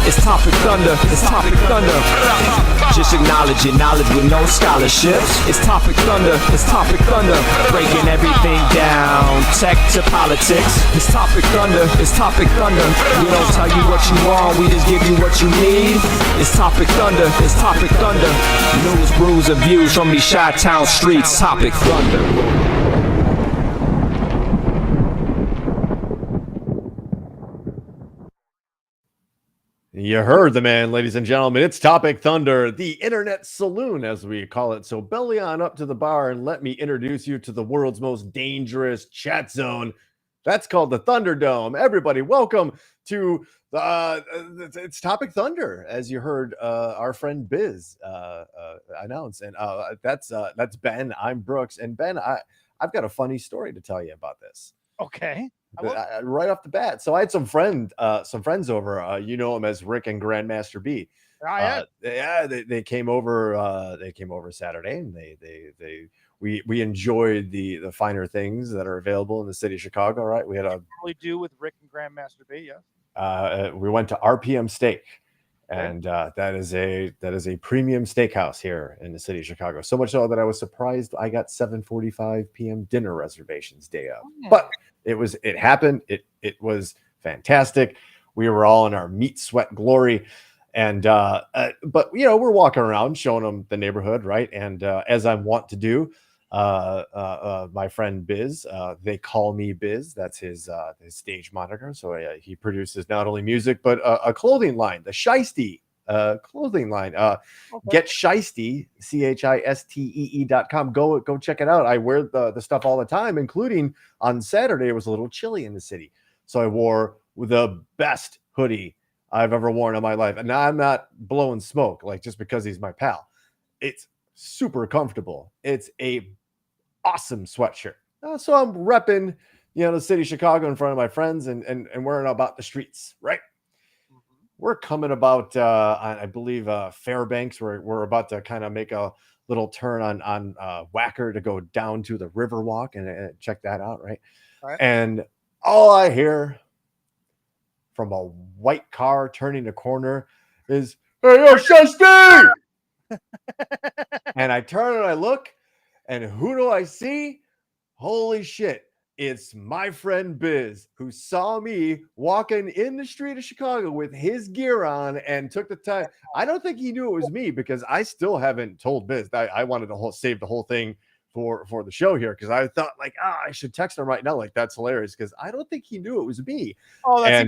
It's Topic Thunder. It's Topic Thunder. Just acknowledge your knowledge with no scholarships. It's Topic Thunder. It's Topic Thunder. Breaking everything down, tech to politics. It's Topic Thunder. It's Topic Thunder. We don't tell you what you want, we just give you what you need. It's Topic Thunder. It's Topic Thunder. News, brews, and views from these Chi-Town streets. Topic Thunder. You heard the man, ladies and gentlemen. It's Topic Thunder, the internet saloon, as we call it. So belly on up to the bar and let me introduce you to the world's most dangerous chat zone. That's called the Thunderdome. Everybody, welcome to it's Topic Thunder, as you heard our friend Biz announce. And that's Ben. I'm Brooks. And Ben, I've got a funny story to tell you about this. Okay. Right off the bat. So I had some friends over. You know them as Rick and Grandmaster B. They came over. They came over Saturday, and we enjoyed the finer things that are available in the city of Chicago. Right? We had a really do with Rick and Grandmaster B. Yeah. We went to RPM Steak, and that is a premium steakhouse here in the city of Chicago. So much so that I was surprised I got 7:45 p.m. dinner reservations day of. But it happened. It was fantastic. We were all in our meat sweat glory. And but we're walking around showing them the neighborhood, right? And as I want to do, my friend Biz, they call me Biz. That's his stage moniker. So he produces not only music but a clothing line, the Shiesty clothing line. Get Shiesty, CHISTEE.com. Go check it out. I wear the stuff all the time, including on Saturday. It was a little chilly in the city, so I wore the best hoodie I've ever worn in my life. And now I'm not blowing smoke just because he's my pal. It's super comfortable. It's a awesome sweatshirt. So I'm repping the city of Chicago in front of my friends and wearing about the streets, right? We're coming about, I believe, Fairbanks. We're about to kind of make a little turn on Wacker to go down to the Riverwalk and check that out, right? And all I hear from a white car turning a corner is, "Hey, yo, Shiesty!" And I turn and I look, and who do I see? Holy shit. It's my friend Biz, who saw me walking in the street of Chicago with his gear on and took the time. I don't think he knew it was me because I still haven't told Biz. I wanted to save the whole thing for the show here because I thought I should text him right now. That's hilarious because I don't think he knew it was me. Oh, that's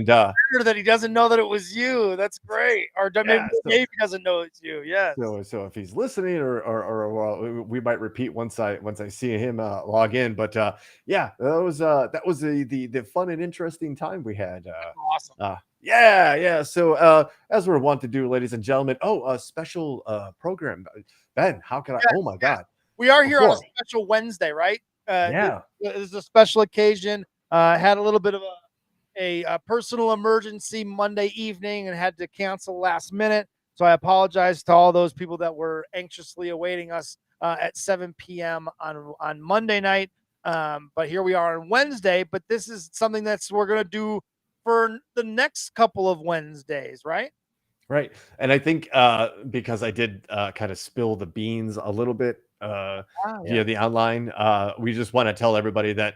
weird that he doesn't know that it was you. That's great. Or maybe he doesn't know it's you. Yeah. So if he's listening, or we might repeat once I see him log in. But that was the fun and interesting time we had. Awesome. Yeah. So as we're wont to do, ladies and gentlemen, a special program. Ben, how can I? Oh my God. We are here on a special Wednesday, right? This is a special occasion. Had a little bit of a personal emergency Monday evening and had to cancel last minute. So I apologize to all those people that were anxiously awaiting us at 7 p.m. on Monday night. But here we are on Wednesday. But this is something we're going to do for the next couple of Wednesdays, right? Right. And I think because I did kind of spill the beans a little bit via the online, we just want to tell everybody that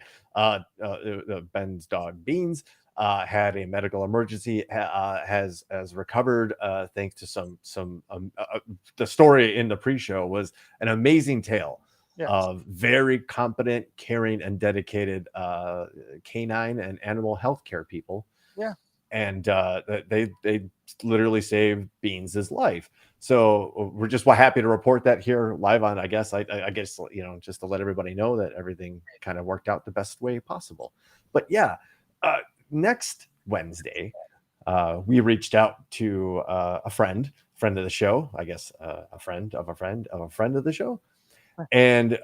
Ben's dog Beans had a medical emergency, has recovered thanks to some the story in the pre-show was an amazing tale of very competent, caring, and dedicated canine and animal healthcare people. And they literally saved Beans' life. So we're just happy to report that here live on, I guess, just to let everybody know that everything kind of worked out the best way possible. But next Wednesday, we reached out to a friend of the show, I guess, a friend of a friend of a friend of the show, and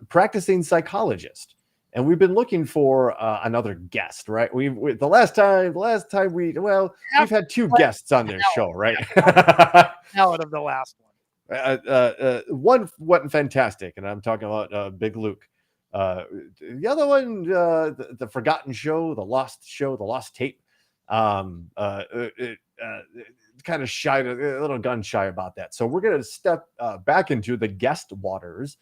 practicing psychologist. And we've been looking for another guest, right? We've had two guests on this show, right? Out of the last one. One went fantastic, and I'm talking about Big Luke. The other one, the forgotten show, the lost tape. kind of shy, a little gun shy about that. So we're going to step back into the guest waters,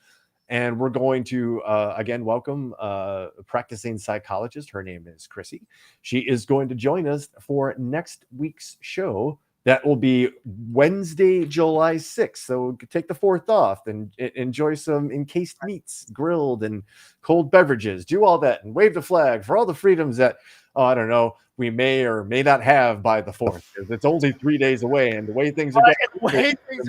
and we're going to again welcome a practicing psychologist. Her name is Chrissy. She is going to join us for next week's show. That will be Wednesday, July 6th. So take the 4th off and enjoy some encased meats, grilled and cold beverages. Do all that and wave the flag for all the freedoms that, I don't know, we may or may not have by the 4th. It's only 3 days away, and the way things are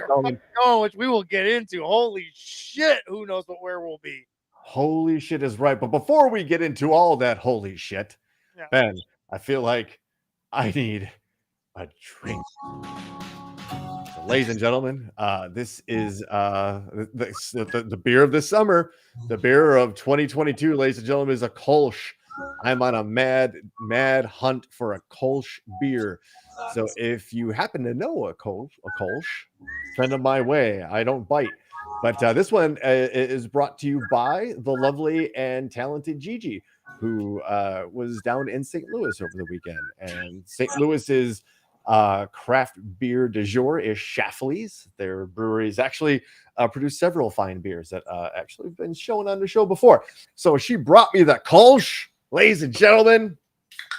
going, which we will get into. Holy shit, who knows where we'll be. Holy shit is right. But before we get into all that holy shit, Ben, I feel like I need a drink. So, ladies and gentlemen, this is the beer of the summer. The beer of 2022, ladies and gentlemen, is a Kolsch. I'm on a mad hunt for a Kolsch beer. So if you happen to know a Kolsch, send them my way. I don't bite. But this one is brought to you by the lovely and talented Gigi, who was down in St. Louis over the weekend. And St. Louis's craft beer du jour is Schlafly's. Their breweries actually produce several fine beers that actually have been shown on the show before. So she brought me the Kolsch, ladies and gentlemen,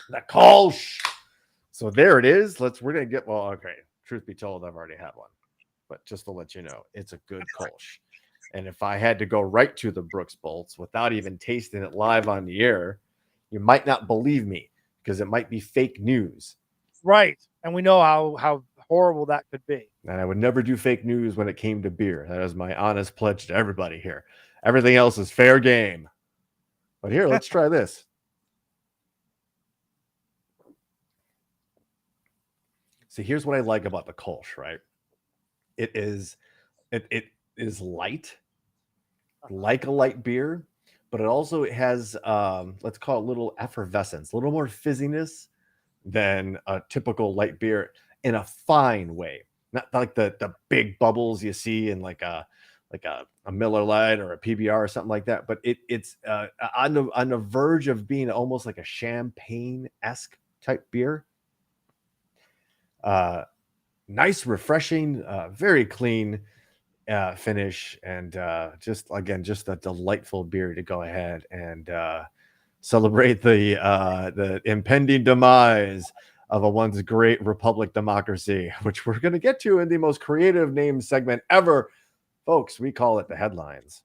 the Kolsch. So there it is. We're gonna get, well, okay. Truth be told, I've already had one, but just to let you know, it's a good Kolsch. And if I had to go right to the Brooks Bolts without even tasting it live on the air, you might not believe me because it might be fake news. Right. And we know how horrible that could be. And I would never do fake news when it came to beer. That is my honest pledge to everybody here. Everything else is fair game. But here, let's try this. See, here's what I like about the Kolsch, right? It is light, like a light beer, but it also has let's call it a little effervescence, a little more fizziness than a typical light beer in a fine way. Not like the big bubbles you see in like a Miller Lite or a PBR or something like that, but it's on the verge of being almost like a champagne-esque type beer. Nice, refreshing, very clean finish, and just a delightful beer to go ahead and celebrate the impending demise of a once great republic democracy, which we're going to get to in the most creative name segment ever. Folks, we call it the headlines.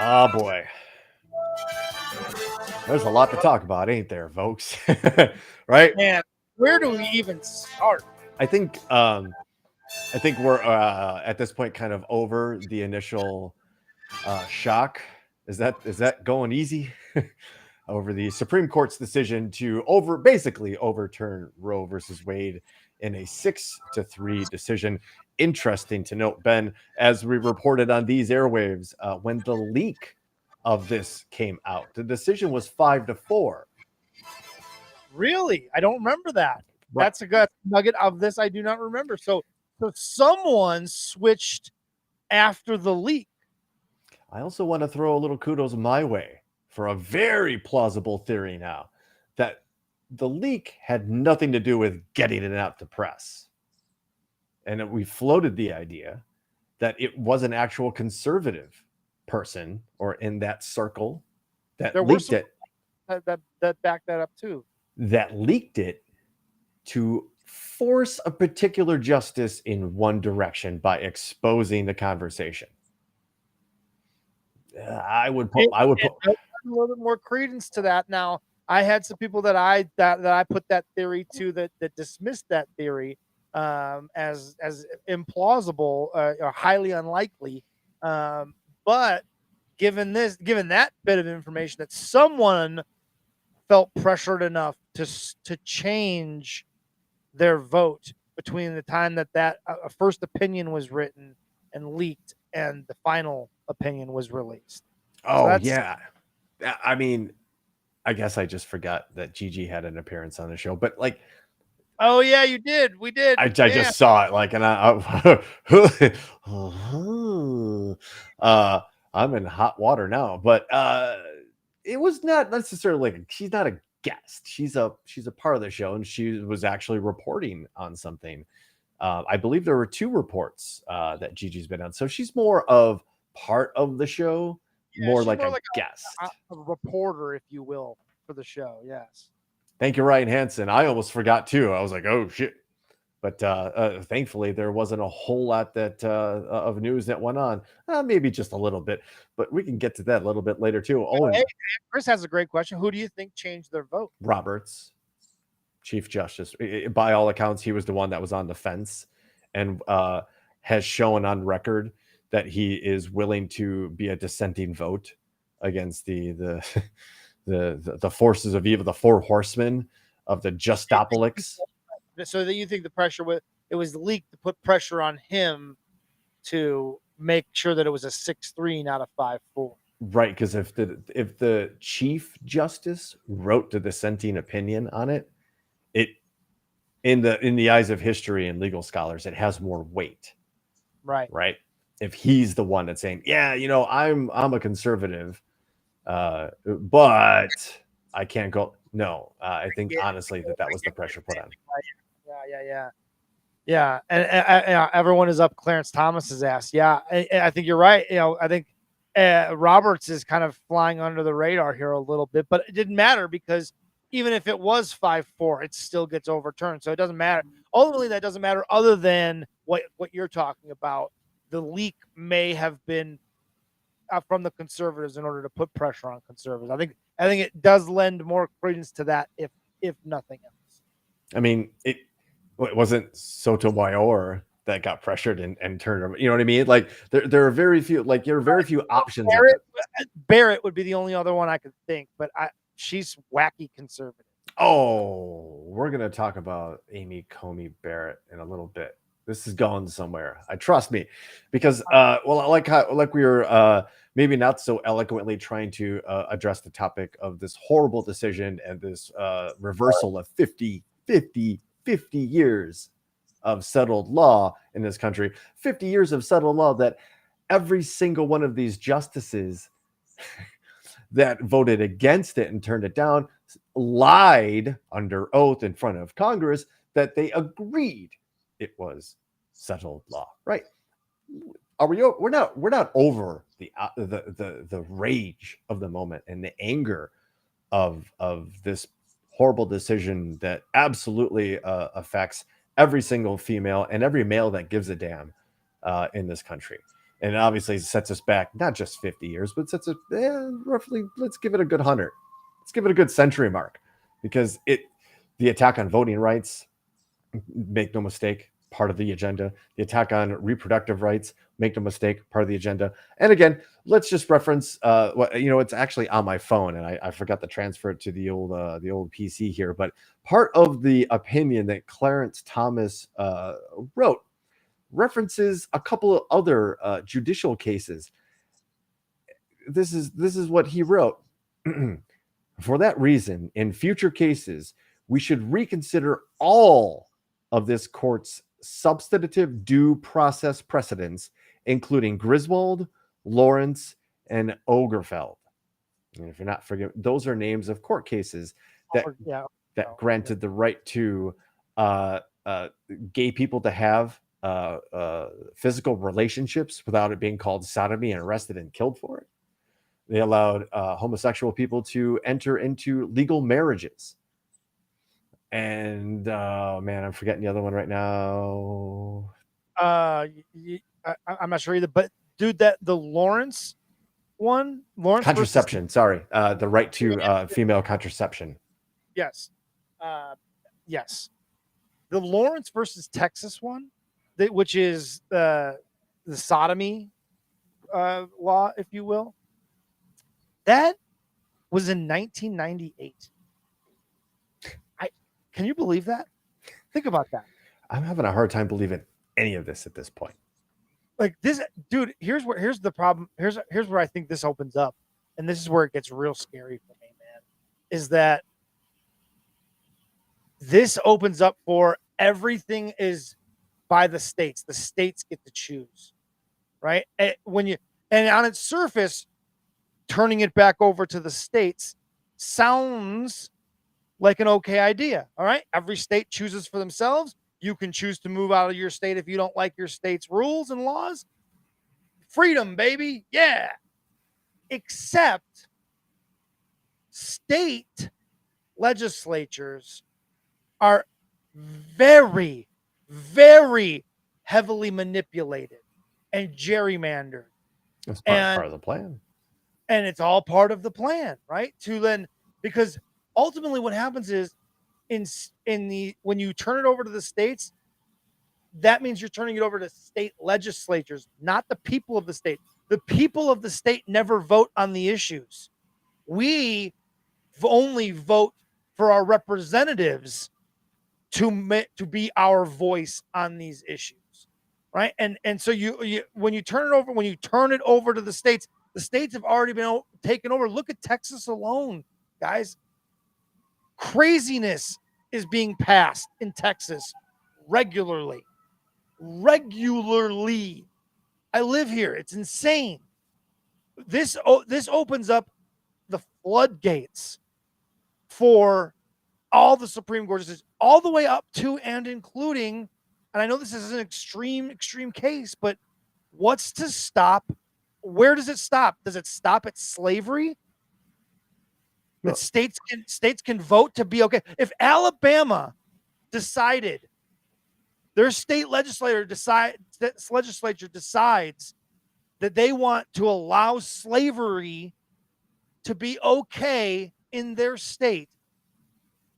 Oh boy. There's a lot to talk about, ain't there, folks? Right? Man, where do we even start? I think we're at this point kind of over the initial shock. Is that going easy? Over the Supreme Court's decision to basically overturn Roe versus Wade in a 6-3 decision. Interesting to note, Ben, as we reported on these airwaves, when the leak of this came out, the decision was 5-4. Really? I don't remember that. Right. That's a good nugget of this I do not remember. So someone switched after the leak. I also want to throw a little kudos my way for a very plausible theory now that the leak had nothing to do with getting it out to press. And we floated the idea that it was an actual conservative person or in that circle that leaked it. That backed that up too. That leaked it to force a particular justice in one direction by exposing the conversation. I would put a little bit more credence to that. Now, I had some people that I put that theory to that dismissed that theory as implausible or highly unlikely. But given that bit of information, that someone felt pressured enough to change their vote between the time that a first opinion was written and leaked and the final opinion was released. Oh, yeah. I mean, I guess I just forgot that Gigi had an appearance on the show, but like, oh yeah, you did. We did. I just saw it, like, and I'm in hot water now. But it was not necessarily like she's not a guest. She's a part of the show, and she was actually reporting on something. I believe there were 2 reports that Gigi's been on, so she's more of part of the show, more she's like more a like guest. a reporter, if you will, for the show. Yes. Thank you, Ryan Hansen. I almost forgot too. I was like, oh shit. But thankfully, there wasn't a whole lot that of news that went on. Maybe just a little bit, but we can get to that a little bit later too. Oh, and Hey, Chris has a great question. Who do you think changed their vote? Roberts, Chief Justice. By all accounts, he was the one that was on the fence, and has shown on record that he is willing to be a dissenting vote against the the forces of evil, the 4 horsemen of the Justopolix. So that you think the pressure was leaked to put pressure on him to make sure that it was a 6-3, not a 5-4. Right, because if the Chief Justice wrote the dissenting opinion on it, it in the eyes of history and legal scholars, it has more weight. Right. If he's the one that's saying, yeah, I'm a conservative, but I can't go. No, I think honestly that was the pressure put on. Yeah. And everyone is up Clarence Thomas's ass. Yeah, I think you're right. I think Roberts is kind of flying under the radar here a little bit, but it didn't matter because even if it was 5-4, it still gets overturned. So it doesn't matter. Ultimately, that doesn't matter other than what you're talking about. The leak may have been from the conservatives in order to put pressure on conservatives. I think it does lend more credence to that, if nothing else. I mean, it wasn't Sotomayor that got pressured and turned. You know what I mean? Like there are very few. Like there are very few options. Barrett would be the only other one I could think, but she's wacky conservative. Oh, we're gonna talk about Amy Coney Barrett in a little bit. This is going somewhere. I trust me, because like we were maybe not so eloquently trying to address the topic of this horrible decision and this reversal of 50 years of settled law in this country. 50 years of settled law that every single one of these justices that voted against it and turned it down lied under oath in front of Congress that they agreed it was settled law. Right? Are we? We're not over the rage of the moment and the anger of this horrible decision that absolutely affects every single female and every male that gives a damn in this country. And it obviously sets us back not just 50 years, but sets it roughly, let's give it a good 100. Let's give it a good century mark, because the attack on voting rights, make no mistake, part of the agenda. The attack on reproductive rights, make no mistake, part of the agenda. And again, let's just reference it's actually on my phone, and I forgot to transfer it to the old PC here. But part of the opinion that Clarence Thomas wrote references a couple of other judicial cases. This is what he wrote. For that reason, in future cases, we should reconsider all of this court's substantive due process precedents, including Griswold, Lawrence, and Ogerfeld. And if you're not forgetting, those are names of court cases that granted the right to gay people to have physical relationships without it being called sodomy and arrested and killed for it. They allowed homosexual people to enter into legal marriages. And man, I'm forgetting the other one right now. I'm not sure either, but dude, the Lawrence contraception. Sorry, the right to female contraception. Yes, yes. The Lawrence versus Texas one, which is the sodomy law, if you will. That was in 1998. Can you believe that? Think about that. I'm having a hard time believing any of this at this point. Like this, dude, here's the problem. Here's where I think this opens up. And this is where it gets real scary for me, man. Is that this opens up for everything is by the states. The states get to choose. Right? And on its surface, turning it back over to the states sounds like an okay idea. All right. Every state chooses for themselves. You can choose to move out of your state if you don't like your state's rules and laws. Freedom, baby. Yeah. Except state legislatures are very, very heavily manipulated and gerrymandered. That's part of the plan. And it's all part of the plan, right? To then, because ultimately what happens is when you turn it over to the states, that means you're turning it over to state legislatures, not the people of the state. The people of the state never vote on the issues. We only vote for our representatives to be our voice on these issues, right? And so when you turn it over to the states have already been taken over. Look at Texas alone, guys. Craziness is being passed in Texas regularly. I live here. It's insane. This opens up the floodgates for all the Supreme Court decisions, all the way up to and including, and I know this is an extreme case, but what's to stop? Where does it stop? Does it stop at slavery? That states can vote to be okay. If Alabama decided, their state legislature decides that they want to allow slavery to be okay in their state,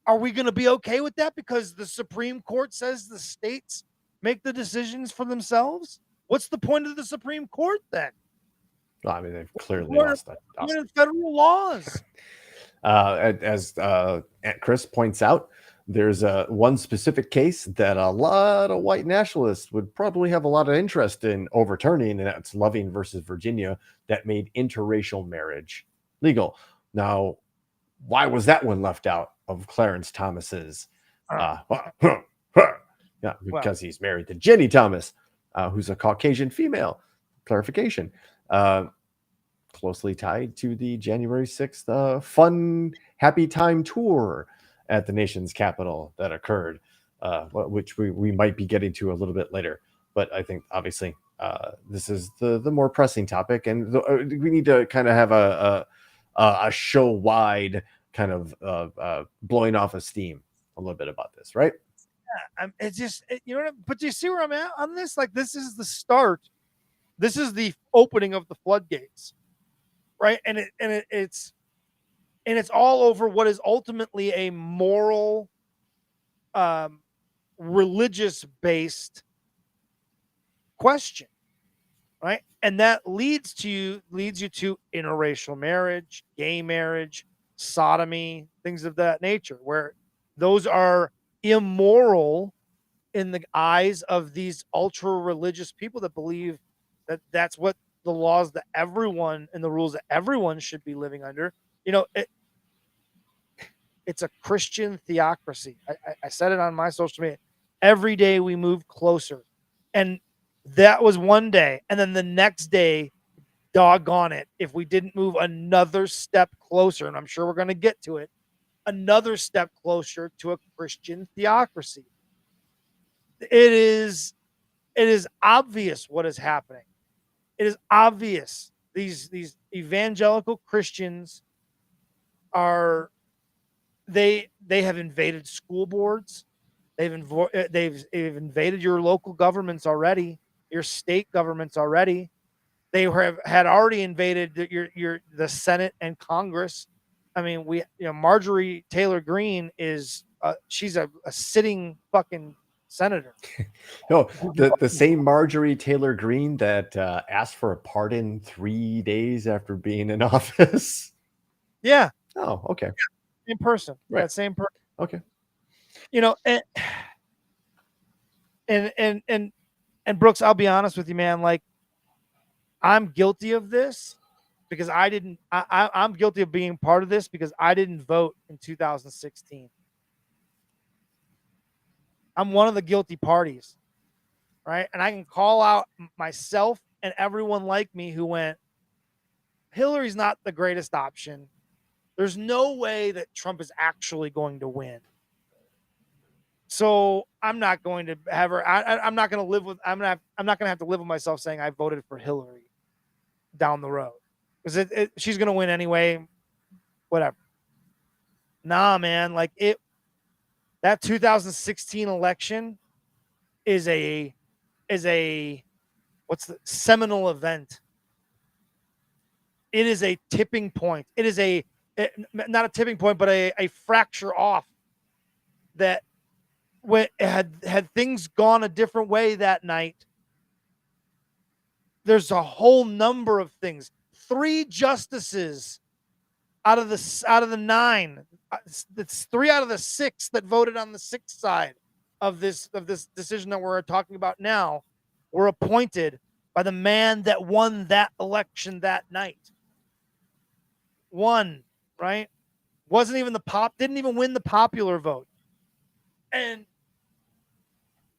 are we going to be okay with that because the Supreme Court says the states make the decisions for themselves? What's the point of the Supreme Court then? Well, I mean, they've clearly lost that. Federal laws. As Chris points out, there's one specific case that a lot of white nationalists would probably have a lot of interest in overturning, and that's Loving versus Virginia, that made interracial marriage legal. Now, why was that one left out of Clarence Thomas's? Because he's married to Jenny Thomas, who's a Caucasian female. Clarification. Closely tied to the January 6th fun, happy time tour at the nation's capital that occurred, which we might be getting to a little bit later. But I think, obviously, this is the more pressing topic, and we need to kind of have a show-wide kind of blowing off of steam a little bit about this, right? Yeah, it's just, but do you see where I'm at on this? Like, this is the start. This is the opening of the floodgates. Right. And it's all over what is ultimately a moral, religious based question. Right. And that leads you to interracial marriage, gay marriage, sodomy, things of that nature, where those are immoral in the eyes of these ultra religious people that believe that that's what the laws that everyone and the rules that everyone should be living under. It's a Christian theocracy. I said it on my social media. Every day we move closer. And that was one day. And then the next day, doggone it, if we didn't move another step closer, and I'm sure we're going to get to it, another step closer to a Christian theocracy. It is obvious what is happening. It is obvious these evangelical Christians are they have invaded school boards. They've invaded your local governments already, your state governments already. They had already invaded the Senate and Congress. I mean, Marjorie Taylor Greene is she's a sitting fucking senator. No, the same Marjorie Taylor Greene that asked for a pardon 3 days after being in office. Yeah. Oh, okay. Same person. Right. That same person. Okay. And Brooks, I'll be honest with you, man. Like, I'm guilty of this because I'm guilty of being part of this because I didn't vote in 2016. I'm one of the guilty parties, right? And I can call out myself and everyone like me who went, Hillary's not the greatest option. There's no way that Trump is actually going to win. So I'm not going to have her. I'm not going to live with. I'm not going to have to live with myself saying I voted for Hillary down the road because she's going to win anyway. Whatever. Nah, man. Like that 2016 election is a what's the seminal event. It is a tipping point. It is not a tipping point, but a fracture off that when had things gone a different way that night, there's a whole number of things. 3 justices out of the 9, it's 3 out of the 6 that voted on the 6th side of this decision that we're talking about now were appointed by the man that won that election that night. Won, right? Wasn't even didn't even win the popular vote. And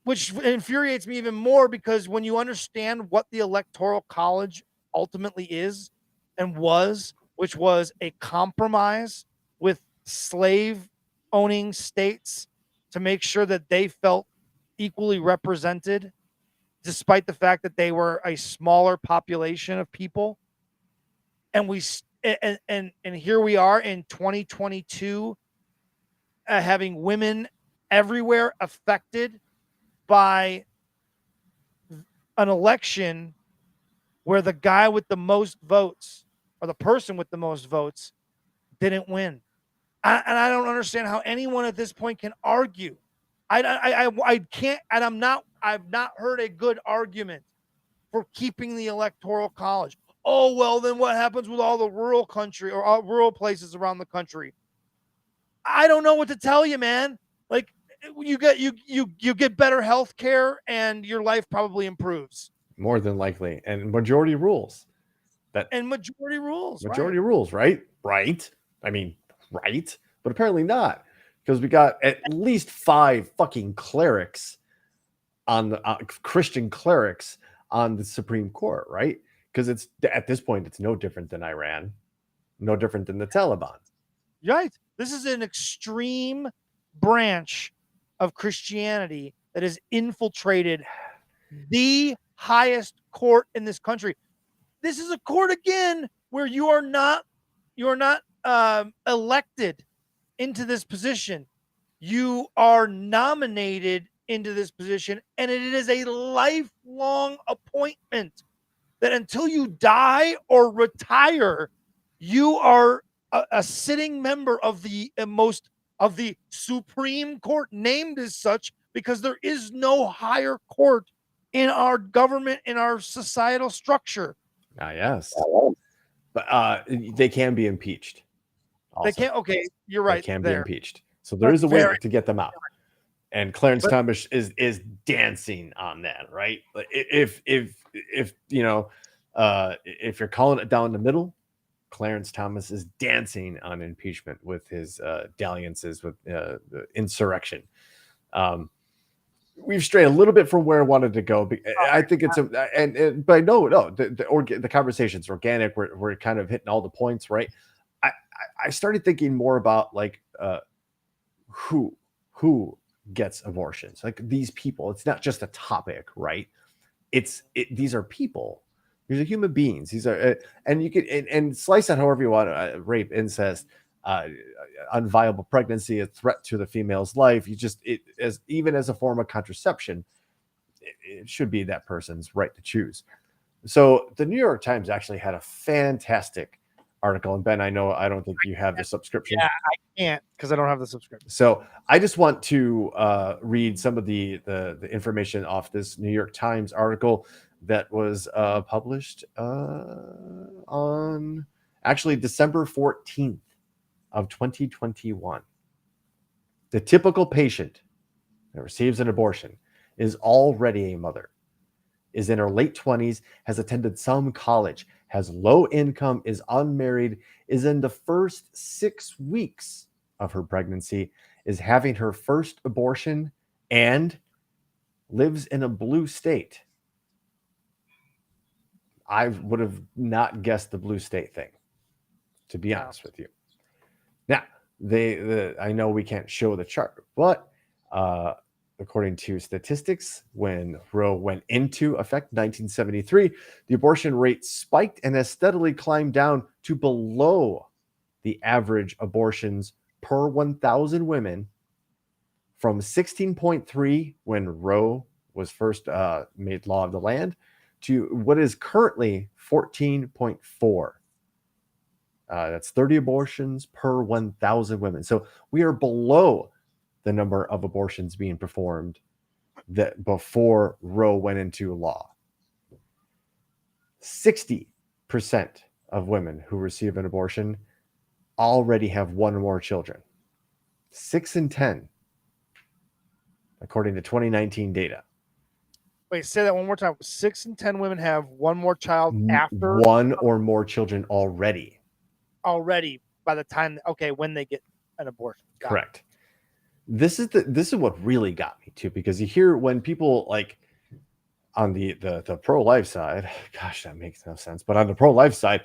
which infuriates me even more because when you understand what the Electoral College ultimately is and was, which was a compromise with slave owning states to make sure that they felt equally represented, despite the fact that they were a smaller population of people. And here we are in 2022, having women everywhere affected by an election where the guy with the most votes or the person with the most votes didn't win. And I don't understand how anyone at this point can argue. I can't, and I've not heard a good argument for keeping the Electoral College. Oh, well, then what happens with all the rural country or all rural places around the country? I don't know what to tell you, man. Like, you get better health care and your life probably improves. More than likely. And majority rules. Majority rules. Majority rules, right? Right. I mean, right. But apparently not. Because we got at least 5 fucking clerics on the Christian clerics on the Supreme Court, right? Because it's at this point, it's no different than Iran, no different than the Taliban. Right. This is an extreme branch of Christianity that has infiltrated the highest court in this country. This is a court again where you are not elected into this position. You are nominated into this position, and it is a lifelong appointment that until you die or retire, you are a sitting member of the Supreme Court, named as such because there is no higher court in our government, in our societal structure. Yes. But they can be impeached. Also. They can't. Okay, you're right. They can be impeached. So there is a way to get them out. And Clarence Thomas is dancing on that, right? If you know, if you're calling it down the middle, Clarence Thomas is dancing on impeachment with his dalliances with the insurrection. We've strayed a little bit from where I wanted to go. I think it's but no, the conversation's organic. We're kind of hitting all the points, right? I started thinking more about like who gets abortions, like these people. It's not just a topic, right? These are people. These are human beings. These are and you could and slice it however you want. Rape, incest, unviable pregnancy, a threat to the female's life. Even as a form of contraception, it should be that person's right to choose. So the New York Times actually had a fantastic article. And Ben, I don't think you have the subscription. Yeah, I can't because I don't have the subscription. So I just want to read some of the information off this New York Times article that was published on actually December 14th of 2021. The typical patient that receives an abortion is already a mother, is in her late 20s, has attended some college, has low income, is unmarried, is in the first 6 weeks of her pregnancy, is having her first abortion, and lives in a blue state. I would have not guessed the blue state thing, to be honest with you. Now, I know we can't show the chart, but according to statistics, when Roe went into effect in 1973, the abortion rate spiked and has steadily climbed down to below the average abortions per 1,000 women from 16.3 when Roe was first made law of the land to what is currently 14.4. That's 30 abortions per 1,000 women. So we are below the number of abortions being performed that before Roe went into law. 60% of women who receive an abortion already have one or more children. 6 in 10, according to 2019 data. Wait, say that one more time. 6 in 10 women have one more child after one or more children already by the time when they get an abortion. Correct. This is what really got me too, because you hear when people like on the pro-life side, gosh, that makes no sense, but on the pro-life side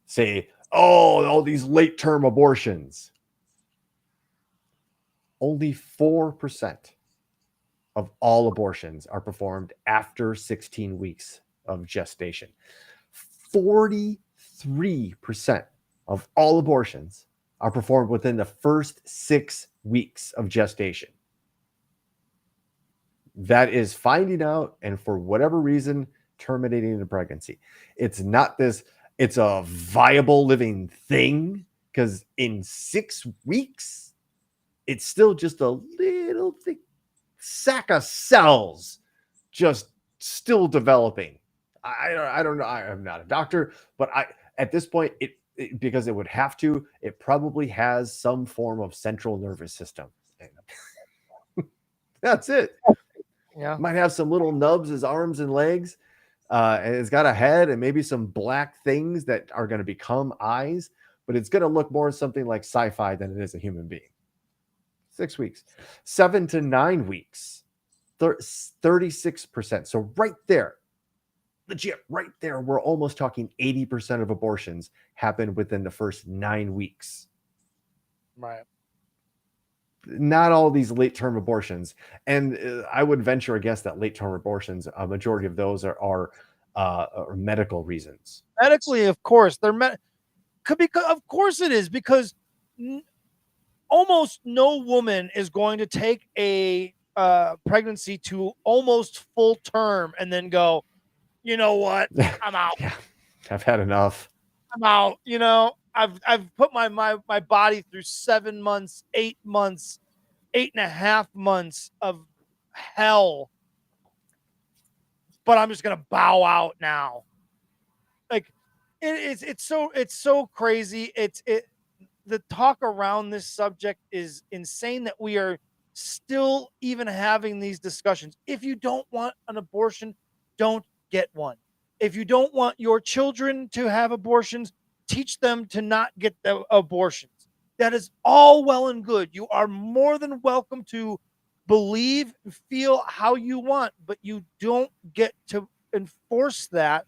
say, oh, all these late-term abortions. Only 4% of all abortions are performed after 16 weeks of gestation. 43% of all abortions are performed within the first 6 weeks of gestation. That is finding out and for whatever reason terminating the pregnancy. It's not this, it's a viable living thing, because in 6 weeks, it's still just a little thick sack of cells just still developing. I don't know. I'm not a doctor, but at this point, because it would have to, it probably has some form of central nervous system. That's it. Yeah. Might have some little nubs as arms and legs. And it's got a head and maybe some black things that are going to become eyes, but it's going to look more something like sci-fi than it is a human being. 6 weeks, 7 to 9 weeks, 36%. So right there, legit right there, we're almost talking 80% of abortions happen within the first 9 weeks. Right. Not all these late-term abortions. And I would venture a guess that late-term abortions, a majority of those are medical reasons. Medically, of course, could be. Of course it is, because almost no woman is going to take a pregnancy to almost full term and then go, you know what, I'm out. Yeah, I've had enough. I'm out. You know, I've put my body through 7 months, 8 months, 8.5 months of hell, but I'm just gonna bow out now. Like it's so crazy. The talk around this subject is insane that we are still even having these discussions. If you don't want an abortion, don't get one. If you don't want your children to have abortions, teach them to not get the abortions. That is all well and good. You are more than welcome to believe and feel how you want, but you don't get to enforce that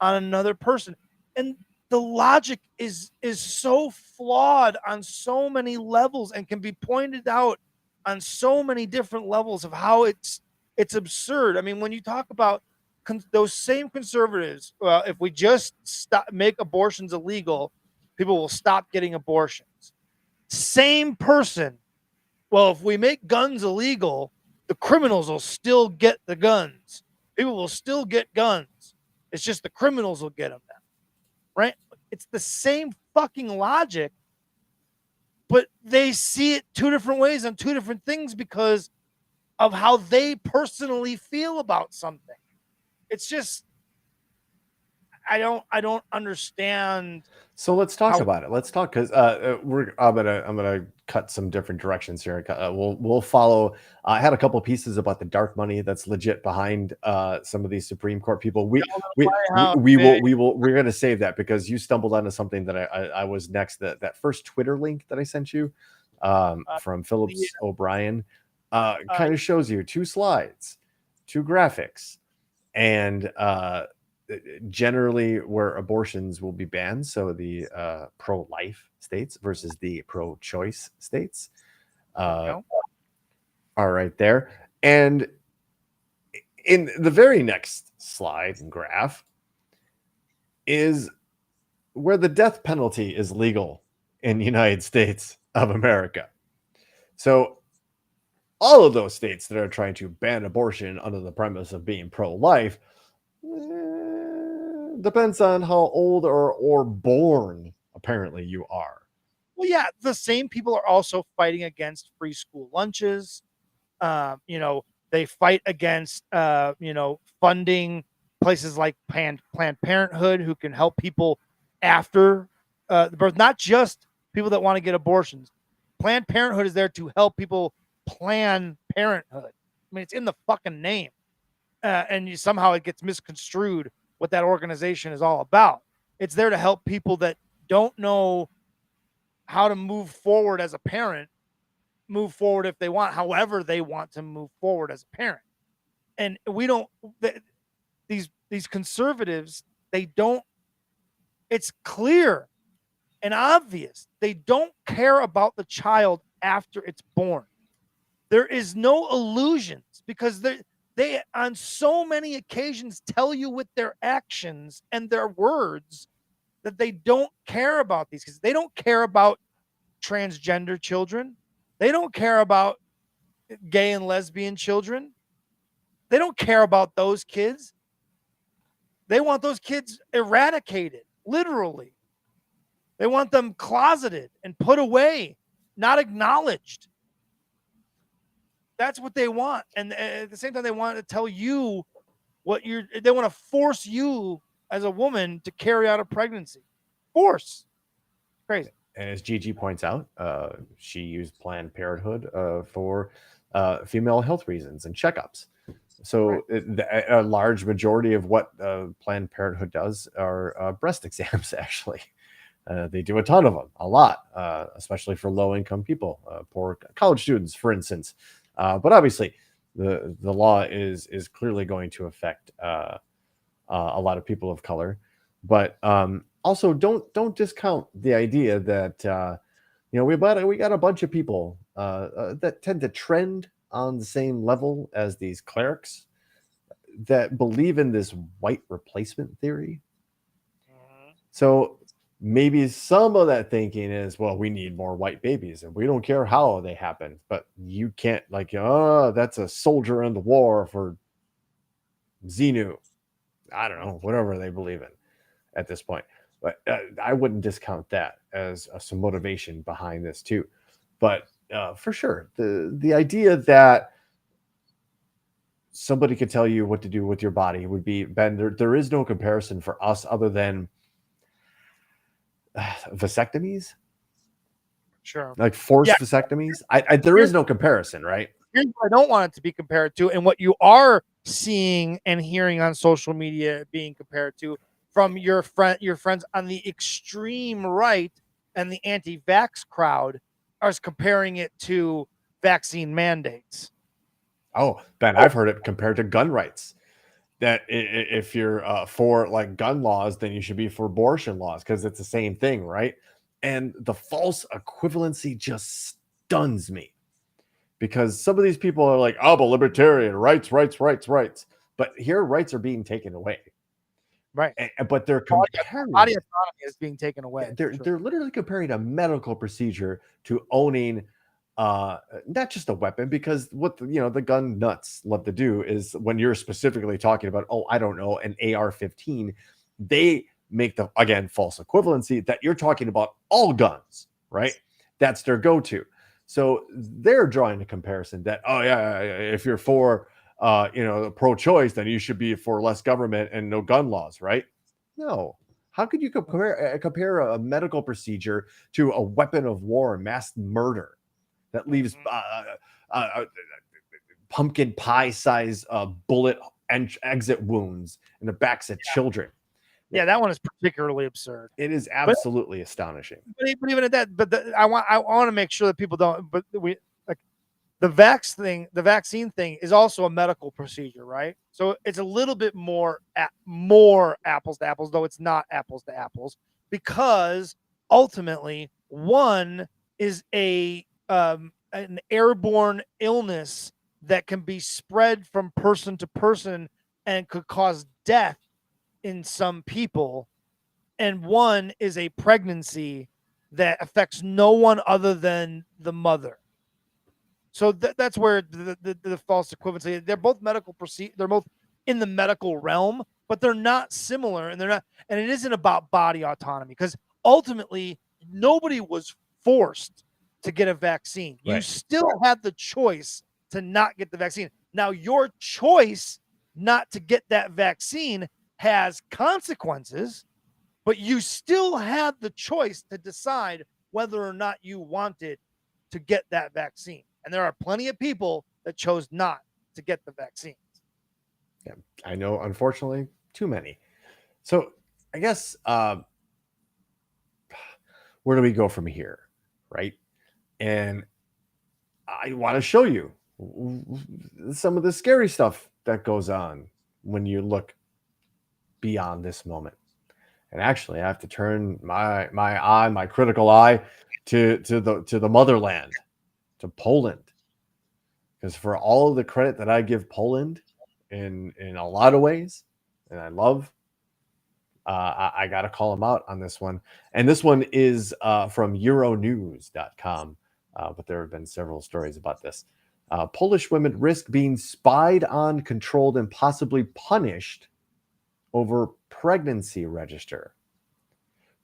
on another person. And the logic is so flawed on so many levels and can be pointed out on so many different levels of how it's absurd. I mean, when you talk about those same conservatives, well, if we just make abortions illegal, people will stop getting abortions. Same person. Well, if we make guns illegal, the criminals will still get the guns. People will still get guns. It's just the criminals will get them now. Right? It's the same fucking logic, but they see it two different ways on two different things because of how they personally feel about something. It's just, I don't understand. So let's talk about it. Let's talk, because I'm gonna cut some different directions here. We'll follow. I had a couple pieces about the dark money that's legit behind some of these Supreme Court people. We're gonna save that because you stumbled onto something that I was next. That first Twitter link that I sent you from Phillips O'Brien kind of shows you 2 slides, 2 graphics, and generally where abortions will be banned. So the pro-life states versus the pro-choice states are right there. And in the very next slide and graph is where the death penalty is legal in the United States of America. So all of those states that are trying to ban abortion under the premise of being pro-life, depends on how old or born apparently you are. Well, yeah, the same people are also fighting against free school lunches. They fight against funding places like Planned Parenthood, who can help people after the birth, not just people that want to get abortions. Planned Parenthood is there to help people plan parenthood. I mean, it's in the fucking name, and somehow it gets misconstrued what that organization is all about. It's there to help people that don't know how to move forward as a parent, move forward if they want, however they want to move forward as a parent. And we don't, these conservatives, they don't, it's clear and obvious, they don't care about the child after it's born. There is no illusions, because they on so many occasions tell you with their actions and their words that they don't care about these kids. They don't care about transgender children. They don't care about gay and lesbian children. They don't care about those kids. They want those kids eradicated, literally. They want them closeted and put away, not acknowledged. That's what they want. And at the same time, they want to tell you they want to force you as a woman to carry out a pregnancy. Force. Crazy. And as Gigi points out, she used Planned Parenthood for female health reasons and checkups. So a large majority of what Planned Parenthood does are breast exams, actually. They do a ton of them, a lot, especially for low-income people, poor college students, for instance. But obviously, the law is clearly going to affect a lot of people of color. But also, don't discount the idea that we got a bunch of people that tend to trend on the same level as these clerics that believe in this white replacement theory. So maybe some of that thinking is, well, we need more white babies and we don't care how they happen, but you can't that's a soldier in the war for Xenu. I don't know, whatever they believe in at this point. But I wouldn't discount that as some motivation behind this too. But for sure, the idea that somebody could tell you what to do with your body would be, Ben, there is no comparison for us other than vasectomies. Sure. Like forced vasectomies. There is no comparison, right? Here's what I don't want it to be compared to, and what you are seeing and hearing on social media being compared to from your friends on the extreme right and the anti-vax crowd are comparing it to vaccine mandates. Oh, Ben, I've heard it compared to gun rights. That if you're for like gun laws, then you should be for abortion laws, because it's the same thing, right? And the false equivalency just stuns me, because some of these people are like, oh, but libertarian rights. But here, rights are being taken away. Right. But they're comparing. Body autonomy is being taken away. They're literally comparing a medical procedure to owning not just a weapon, because what the gun nuts love to do is, when you're specifically talking about, I don't know, an AR-15, they make the, again, false equivalency that you're talking about all guns, right? That's their go-to. So they're drawing a comparison that, if you're for pro-choice, then you should be for less government and no gun laws, right? No. How could you compare a medical procedure to a weapon of war and mass murder that leaves pumpkin pie size bullet exit wounds in the backs of children? Yeah, that one is particularly absurd. It is absolutely astonishing. But even at that, I want to make sure that people don't. But the vaccine thing is also a medical procedure, right? So it's a little bit more apples to apples, though it's not apples to apples, because ultimately one is an airborne illness that can be spread from person to person and could cause death in some people, and one is a pregnancy that affects no one other than the mother. So that's where the false equivalency. They're both medical procedure. They're both in the medical realm, but they're not similar, and they're not. And it isn't about body autonomy, because ultimately nobody was forced to get a vaccine. Right. You still had the choice to not get the vaccine. Now, your choice not to get that vaccine has consequences, but you still had the choice to decide whether or not you wanted to get that vaccine. And there are plenty of people that chose not to get the vaccines. Yeah, I know, unfortunately, too many. So I guess where do we go from here, right? And I want to show you some of the scary stuff that goes on when you look beyond this moment. And actually, I have to turn my critical eye to the motherland, to Poland, because for all of the credit that I give Poland in a lot of ways, and I love, I got to call them out on this one. And this one is from Euronews.com, but there have been several stories about this. Polish women risk being spied on, controlled, and possibly punished over pregnancy register.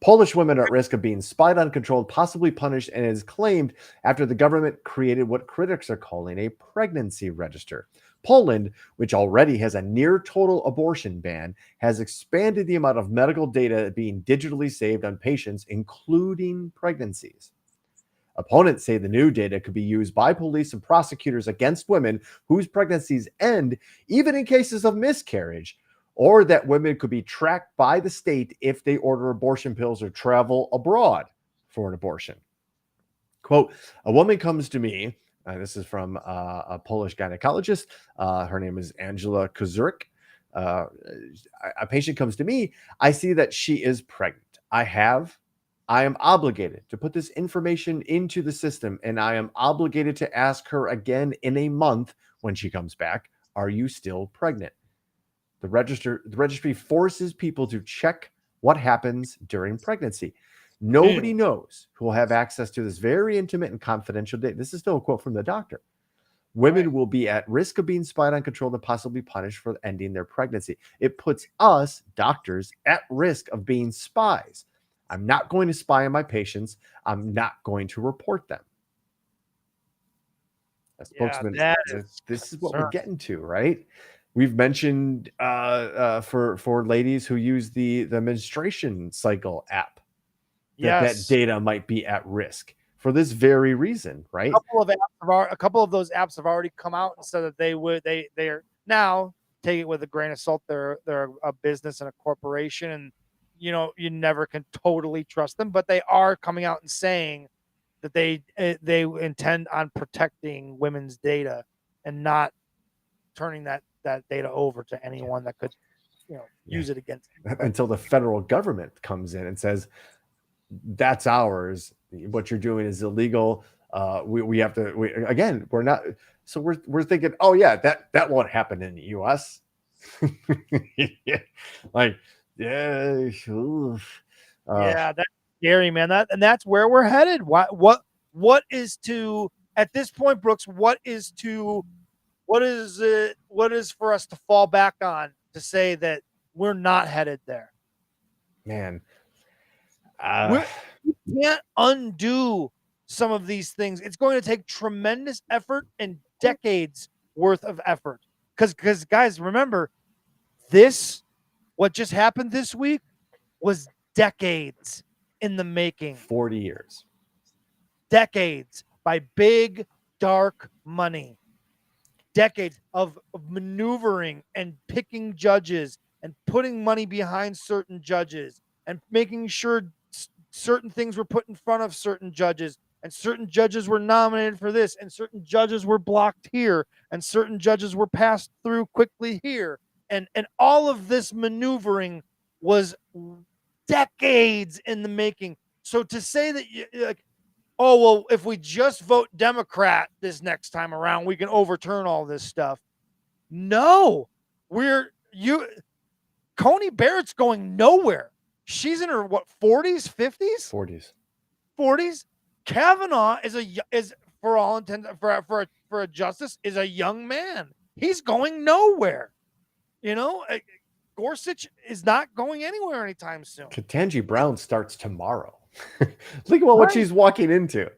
Polish women are at risk of being spied on, controlled, possibly punished, and it is claimed after the government created what critics are calling a pregnancy register. Poland, which already has a near total abortion ban, has expanded the amount of medical data being digitally saved on patients, including pregnancies. Opponents say the new data could be used by police and prosecutors against women whose pregnancies end, even in cases of miscarriage, or that women could be tracked by the state if they order abortion pills or travel abroad for an abortion. Quote, a woman comes to me, this is from a Polish gynecologist, her name is Angela Kozurik. A patient comes to me, I see that she is pregnant. I am obligated to put this information into the system, and I am obligated to ask her again in a month when she comes back, are you still pregnant? The registry forces people to check what happens during pregnancy. Nobody knows who will have access to this very intimate and confidential data. This is still a quote from the doctor. Women will be at risk of being spied on, controlled, and possibly punished for ending their pregnancy. It puts us, doctors, at risk of being spies. I'm not going to spy on my patients. I'm not going to report them. A spokesman, this is what we're getting to, right? We've mentioned for ladies who use the menstruation cycle app, that data might be at risk for this very reason, right? A couple of those apps have already come out and said that they are now, take it with a grain of salt. They're a business and a corporation, and you never can totally trust them, but they are coming out and saying that they intend on protecting women's data and not turning that data over to anyone that could use it against them. Until the federal government comes in and says that's ours, what you're doing is illegal. We have to, we're not, so we're thinking, oh yeah, that won't happen in the US. That's scary, man. That's where we're headed. What is to, at this point, Brooks, what is for us to fall back on to say that we're not headed there? Man, we can't undo some of these things. It's going to take tremendous effort and decades worth of effort. Because guys, remember, what just happened this week was decades in the making. 40 years. Decades by big, dark money. Decades of maneuvering and picking judges and putting money behind certain judges and making sure certain things were put in front of certain judges and certain judges were nominated for this, and certain judges were blocked here, and certain judges were passed through quickly here. And all of this maneuvering was decades in the making. So to say that like, oh, well, if we just vote Democrat this next time around, we can overturn all this stuff. No, Coney Barrett's going nowhere. She's in her 40s, 50s, 40s. Kavanaugh is for all intents for a justice is a young man. He's going nowhere. Gorsuch is not going anywhere anytime soon. Ketanji Brown starts tomorrow. Think about what she's walking into.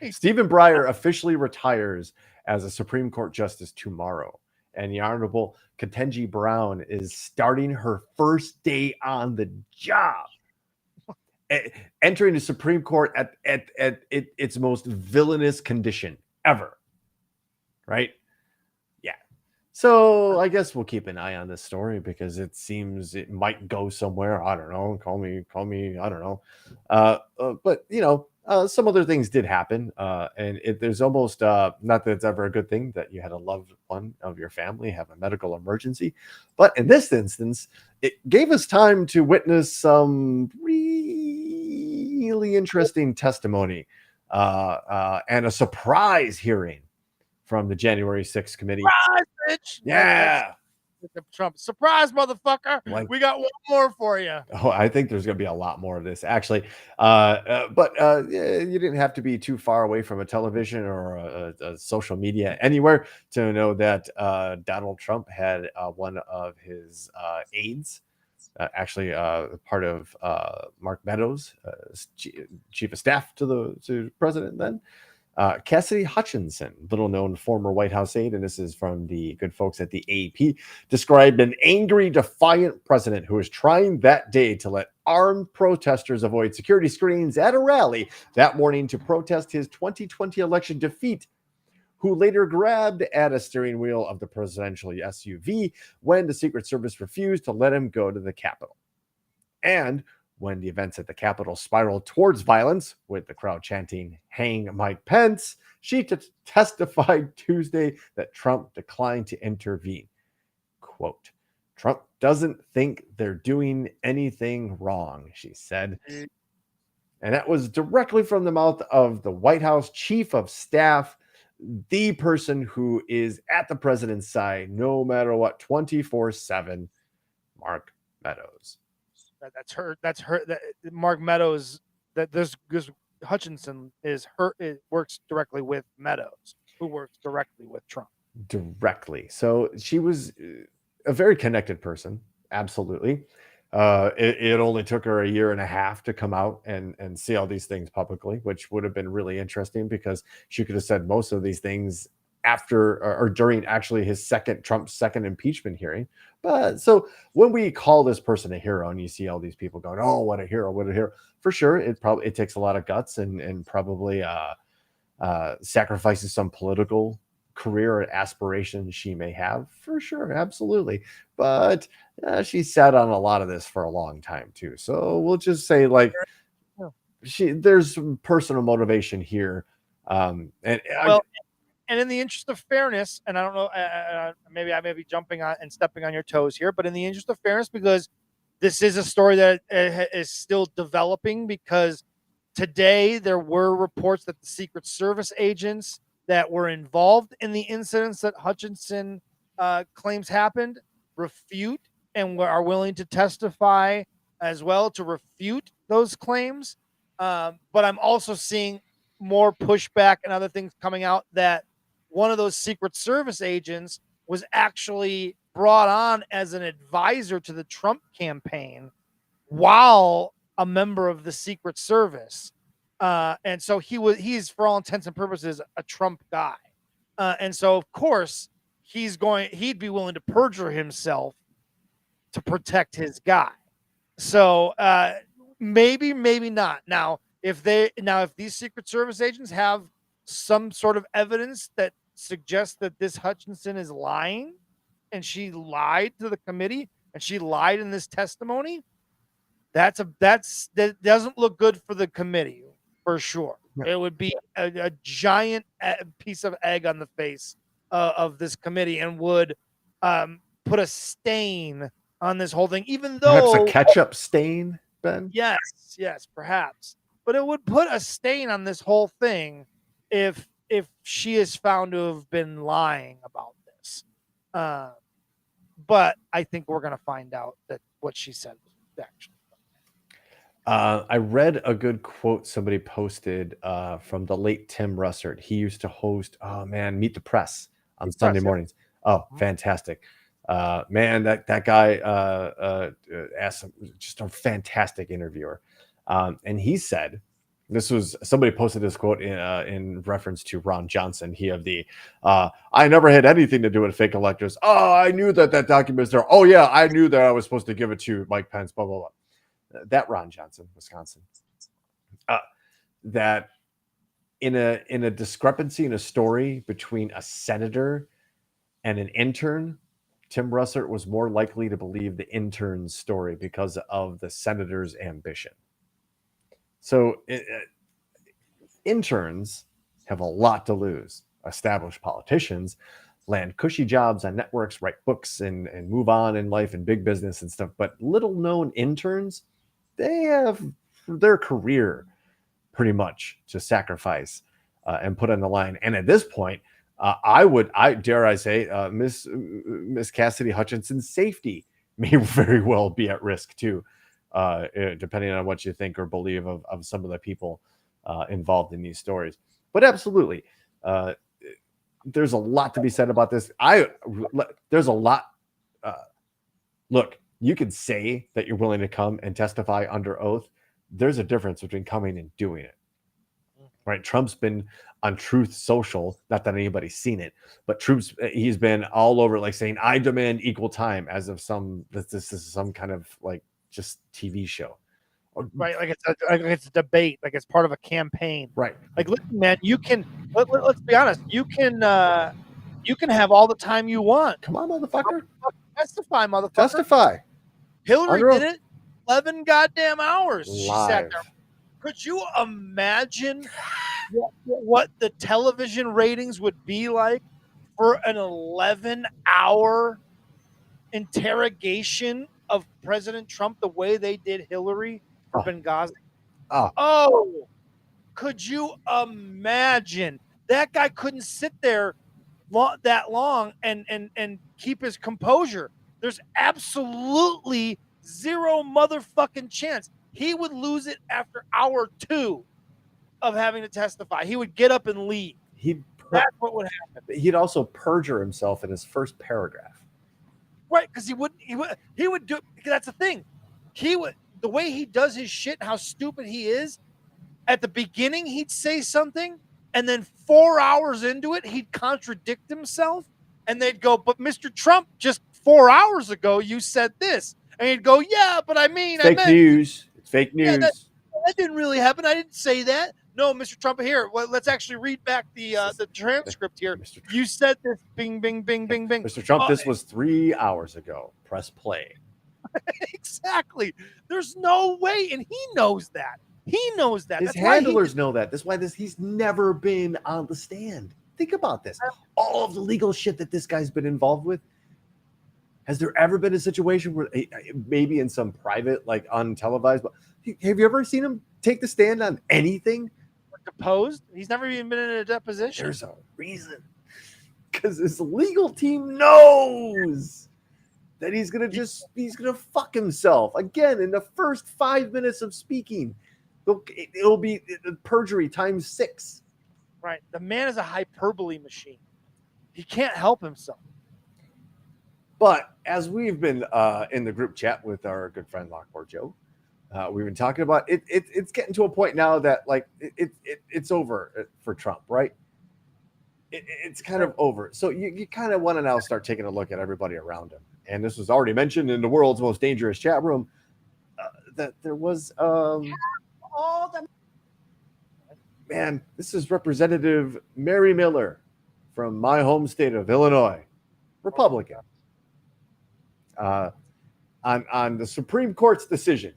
Right. Stephen Breyer officially retires as a Supreme Court justice tomorrow. And the Honorable Ketanji Brown is starting her first day on the job, entering the Supreme Court at its most villainous condition ever. Right? Yeah. So I guess we'll keep an eye on this story because it seems it might go somewhere. I don't know. Call me. I don't know. But some other things did happen, and there's almost not that it's ever a good thing that you had a loved one of your family have a medical emergency, but in this instance, it gave us time to witness some really interesting testimony and a surprise hearing from the January 6th committee. Surprise, bitch! Yeah. Trump surprise, motherfucker. We got one more for you. Oh, I think there's going to be a lot more of this actually. But you didn't have to be too far away from a television or a social media anywhere to know that Donald Trump had one of his aides, actually part of Mark Meadows, chief of staff to the president then. Cassidy Hutchinson, little known former White House aide, and this is from the good folks at the AP, described an angry, defiant president who was trying that day to let armed protesters avoid security screens at a rally that morning to protest his 2020 election defeat, who later grabbed at a steering wheel of the presidential SUV when the Secret Service refused to let him go to the Capitol. And when the events at the Capitol spiraled towards violence, with the crowd chanting, "Hang Mike Pence," she testified Tuesday that Trump declined to intervene. Quote, "Trump doesn't think they're doing anything wrong," she said. And that was directly from the mouth of the White House chief of staff, the person who is at the president's side, no matter what, 24/7, Mark Meadows. That's her. That Mark Meadows. That this Hutchinson is her. It works directly with Meadows, who works directly with Trump. Directly. So she was a very connected person. Absolutely. It only took her a year and a half to come out and see all these things publicly, which would have been really interesting because she could have said most of these things after or during actually Trump's second impeachment hearing. But so when we call this person a hero and you see all these people going, "Oh, what a hero, what a hero," for sure, it takes a lot of guts and probably sacrifices some political career or aspirations she may have, for sure, absolutely. But she sat on a lot of this for a long time too. So we'll just say there's some personal motivation here. And in the interest of fairness, and I don't know, maybe I may be jumping on and stepping on your toes here, but in the interest of fairness, because this is a story that is still developing, because today there were reports that the Secret Service agents that were involved in the incidents that Hutchinson claims happened refute and are willing to testify as well to refute those claims. But I'm also seeing more pushback and other things coming out that one of those Secret Service agents was actually brought on as an advisor to the Trump campaign while a member of the Secret Service. And so he's for all intents and purposes a Trump guy. And so of course he'd be willing to perjure himself to protect his guy. So maybe not. Now, if these Secret Service agents have some sort of evidence that suggests that this Hutchinson is lying and she lied to the committee and she lied in this testimony, that doesn't look good for the committee for sure. Yeah. It would be a giant piece of egg on the face of this committee and would put a stain on this whole thing, even Perhaps a though ketchup stain, Ben. yes, perhaps, but it would put a stain on this whole thing if she is found to have been lying about this. But I think we're going to find out that what she said was actually. I read a good quote somebody posted from the late Tim Russert. He used to host, Meet the Press on Sunday mornings. Oh, fantastic. Man, that guy asked just a fantastic interviewer. And he said, this was somebody posted this quote in reference to Ron Johnson. He of the, I never had anything to do with fake electors. Oh, I knew that document is there. Oh yeah, I knew that I was supposed to give it to Mike Pence, blah, blah, blah. That Ron Johnson, Wisconsin, that in a discrepancy in a story between a senator and an intern, Tim Russert was more likely to believe the intern's story because of the senator's ambition. So interns have a lot to lose. Established politicians land cushy jobs on networks, write books, and move on in life and big business and stuff. But little known interns, they have their career pretty much to sacrifice and put on the line. And at this point, I dare say, Miss Cassidy Hutchinson's safety may very well be at risk too, depending on what you think or believe of some of the people involved in these stories. But absolutely, there's a lot to be said about this. There's a lot. Look, you can say that you're willing to come and testify under oath. There's a difference between coming and doing it. Right? Trump's been on Truth Social, not that anybody's seen it, but he's been all over, like saying, I demand equal time, as of this is some kind of like just TV show. Right, like it's a debate, like it's part of a campaign. Right. Like, listen, man, you can let's be honest, you can have all the time you want. Come on, motherfucker. Testify, motherfucker. Testify. Hillary did it 11 goddamn hours. Live. She sat there. Could you imagine what the television ratings would be like for an 11-hour interrogation of President Trump the way they did Hillary for Benghazi? Oh, could you imagine? That guy couldn't sit there that long and keep his composure. There's absolutely zero motherfucking chance. He would lose it after hour 2 of having to testify. He would get up and leave. That's what would happen. He'd also perjure himself in his first paragraph. Right, because he would do it. Because that's the thing. The way he does his shit, how stupid he is. At the beginning, he'd say something, and then 4 hours into it, he'd contradict himself, and they'd go, "But Mr. Trump, just 4 hours ago, you said this," and he'd go, "Yeah, but I mean, fake news. It's fake news. Yeah, that didn't really happen. I didn't say that. No, Mr. Trump, here. Well, let's actually read back the transcript here. You said this. Bing, bing, bing, bing, bing. Mr. Trump, this was 3 hours ago. Press play." Exactly. There's no way, and he knows that. He knows that. His handlers know that. That's why he's never been on the stand. Think about this. All of the legal shit that this guy's been involved with. Has there ever been a situation where maybe in some private, like untelevised, but have you ever seen him take the stand on anything? Deposed? He's never even been in a deposition. There's a reason. Because his legal team knows that he's gonna fuck himself again in the first 5 minutes of speaking. It'll be perjury times 6. Right. The man is a hyperbole machine. He can't help himself. But as we've been in the group chat with our good friend Lockport Joe, we've been talking about it. It's getting to a point now that like it's over for Trump, right? It's kind of over. So you kind of want to now start taking a look at everybody around him. And this was already mentioned in the world's most dangerous chat room that there was man, this is Representative Mary Miller from my home state of Illinois, Republican, on the Supreme Court's decision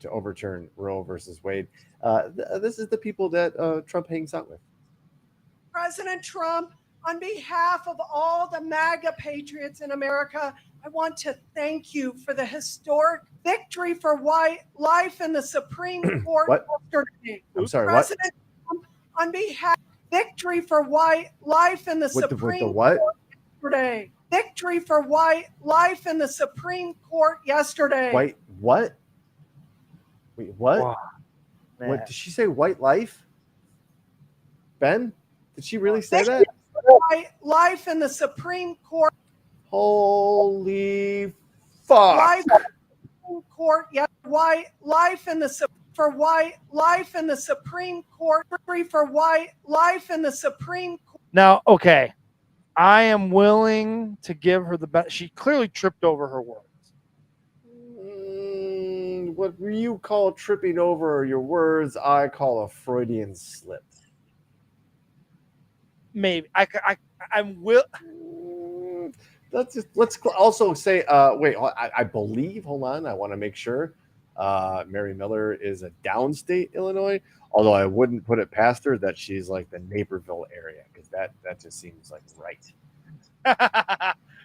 to overturn Roe versus Wade. This is the people that Trump hangs out with. President Trump, on behalf of all the MAGA patriots in America, I want to thank you for the historic victory for life in the Supreme Court yesterday. I'm sorry, President Trump, on behalf victory for life in the Supreme Court yesterday. Victory for life in the Supreme Court yesterday. Wait, what? Wait, what? Wow, What did she say? White life? Ben? Did she really say that? Life in the Supreme Court. Holy fuck! Life in the Supreme Court. Yeah, life in the Supreme Court for life in the Supreme Court. Now, okay, I am willing to give her the best. She clearly tripped over her words. What you call tripping over your words, I call a Freudian slip. Maybe I'm will. Let's also say. Wait, I believe. Hold on, I want to make sure. Mary Miller is a downstate Illinois, although I wouldn't put it past her that she's like the Naperville area because that just seems like right.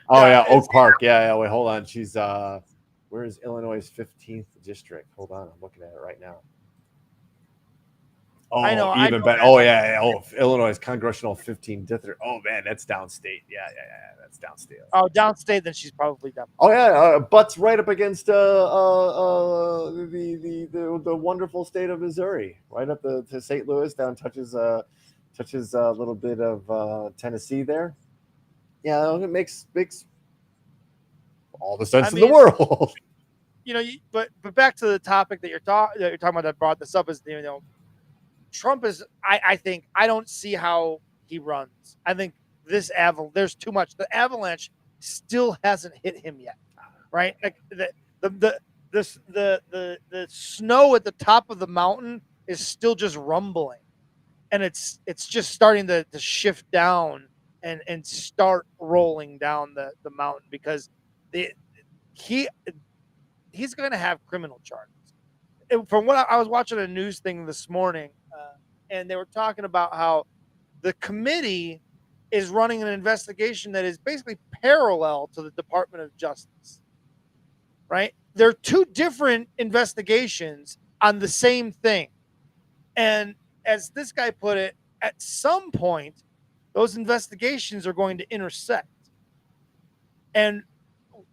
Oh yeah, Oak Park. Yeah. Wait, hold on. She's where is Illinois' 15th district? Hold on, I'm looking at it right now. Oh, I know. better. Oh yeah. Oh, Illinois congressional 15th district. Oh man, that's downstate. Yeah. That's downstate. Oh, downstate. Then she's probably done. Oh yeah, butts right up against the wonderful state of Missouri, right up to St. Louis, down touches a little bit of Tennessee there. Yeah, it makes all the sense in the world. But back to the topic that you're talking about that brought this up is Trump is. I think I don't see how he runs. I think there's too much. The avalanche still hasn't hit him yet, right? Like the snow at the top of the mountain is still just rumbling, and it's just starting to shift down and start rolling down the mountain because he's going to have criminal charges. From what I was watching a news thing this morning, and they were talking about how the committee is running an investigation that is basically parallel to the Department of Justice, right? They're two different investigations on the same thing. And as this guy put it, at some point, those investigations are going to intersect. And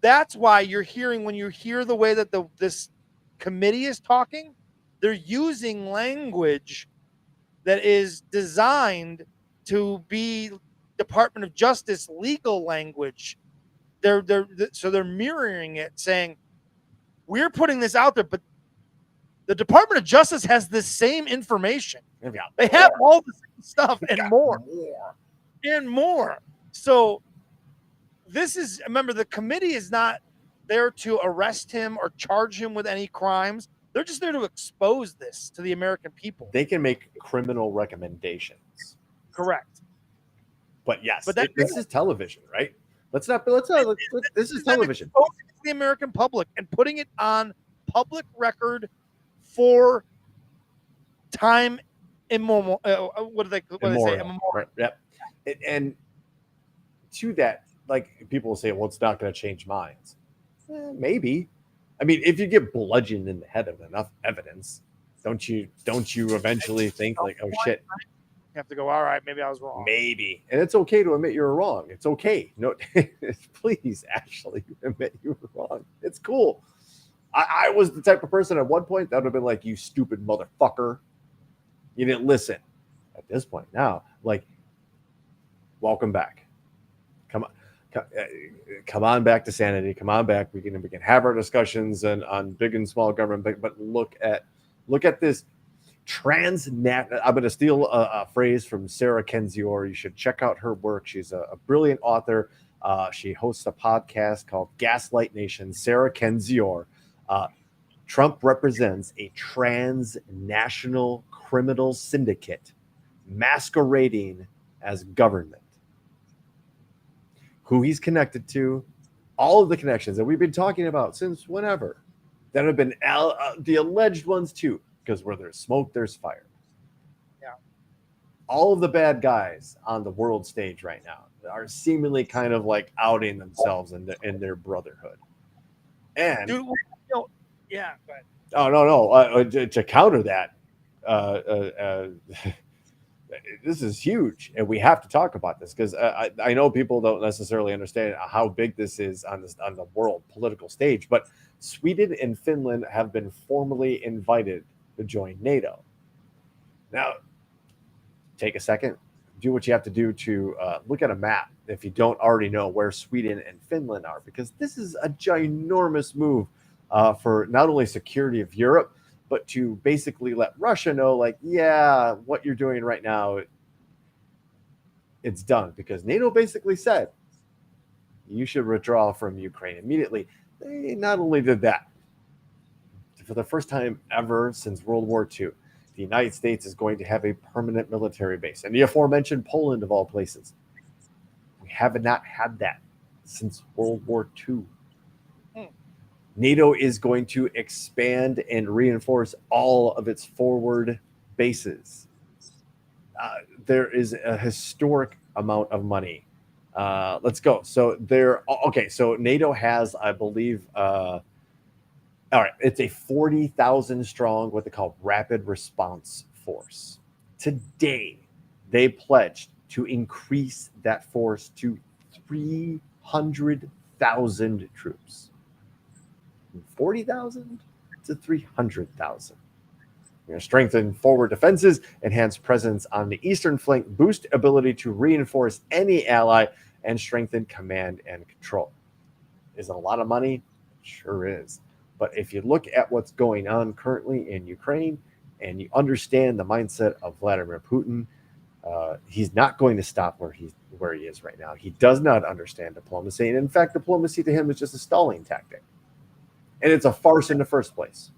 that's why when you hear the way that this committee is talking, they're using language that is designed to be Department of Justice legal language. They're mirroring it, saying we're putting this out there, but the Department of Justice has the same information. They have all the same stuff and more. So remember, the committee is not there to arrest him or charge him with any crimes. They're just there to expose this to the American people. They can make criminal recommendations. Correct. But yes, this is television, right? This is television. The American public and putting it on public record for time immemorial. What do they say? Immemorial. Right. Yep. And to that, like people will say, well, it's not going to change minds. Maybe. I mean, if you get bludgeoned in the head with enough evidence, don't you eventually think like, oh shit? You have to go, all right, maybe I was wrong. Maybe. And it's okay to admit you're wrong. It's okay. No, please actually admit you were wrong. It's cool. I was the type of person at one point that would have been like, you stupid motherfucker. You didn't listen. At this point now, like, welcome back. Come on back to sanity. Come on back. We can have our discussions on big and small government, but look at this I'm going to steal a phrase from Sarah Kendzior. You should check out her work. She's a brilliant author. She hosts a podcast called Gaslight Nation. Sarah Kendzior. Trump represents a transnational criminal syndicate masquerading as government. Who he's connected to, all of the connections that we've been talking about since whenever. that have been the alleged ones too, because where there's smoke, there's fire. Yeah. All of the bad guys on the world stage right now are seemingly kind of like outing themselves in their brotherhood. And Dude, yeah, but oh no, to counter that, this is huge, and we have to talk about this because I know people don't necessarily understand how big this is on the world political stage. But Sweden and Finland have been formally invited to join NATO. Now, take a second, do what you have to do to look at a map if you don't already know where Sweden and Finland are, because this is a ginormous move for not only security of Europe, but to basically let Russia know, like, yeah, what you're doing right now, it's done. Because NATO basically said you should withdraw from Ukraine immediately. They not only did that, for the first time ever since World War II, the United States is going to have a permanent military base. And the aforementioned Poland, of all places. We have not had that since World War II. NATO is going to expand and reinforce all of its forward bases. There is a historic amount of money. Let's go. So So NATO has, I believe, all right, it's a 40,000 strong, what they call rapid response force. Today, they pledged to increase that force to 300,000 troops. 40,000 to 300,000. We're going to strengthen forward defenses, enhance presence on the eastern flank, boost ability to reinforce any ally, and strengthen command and control. Is it a lot of money? Sure is. But if you look at what's going on currently in Ukraine and you understand the mindset of Vladimir Putin, he's not going to stop where he is right now. He does not understand diplomacy. And in fact, diplomacy to him is just a stalling tactic. And it's a farce in the first place,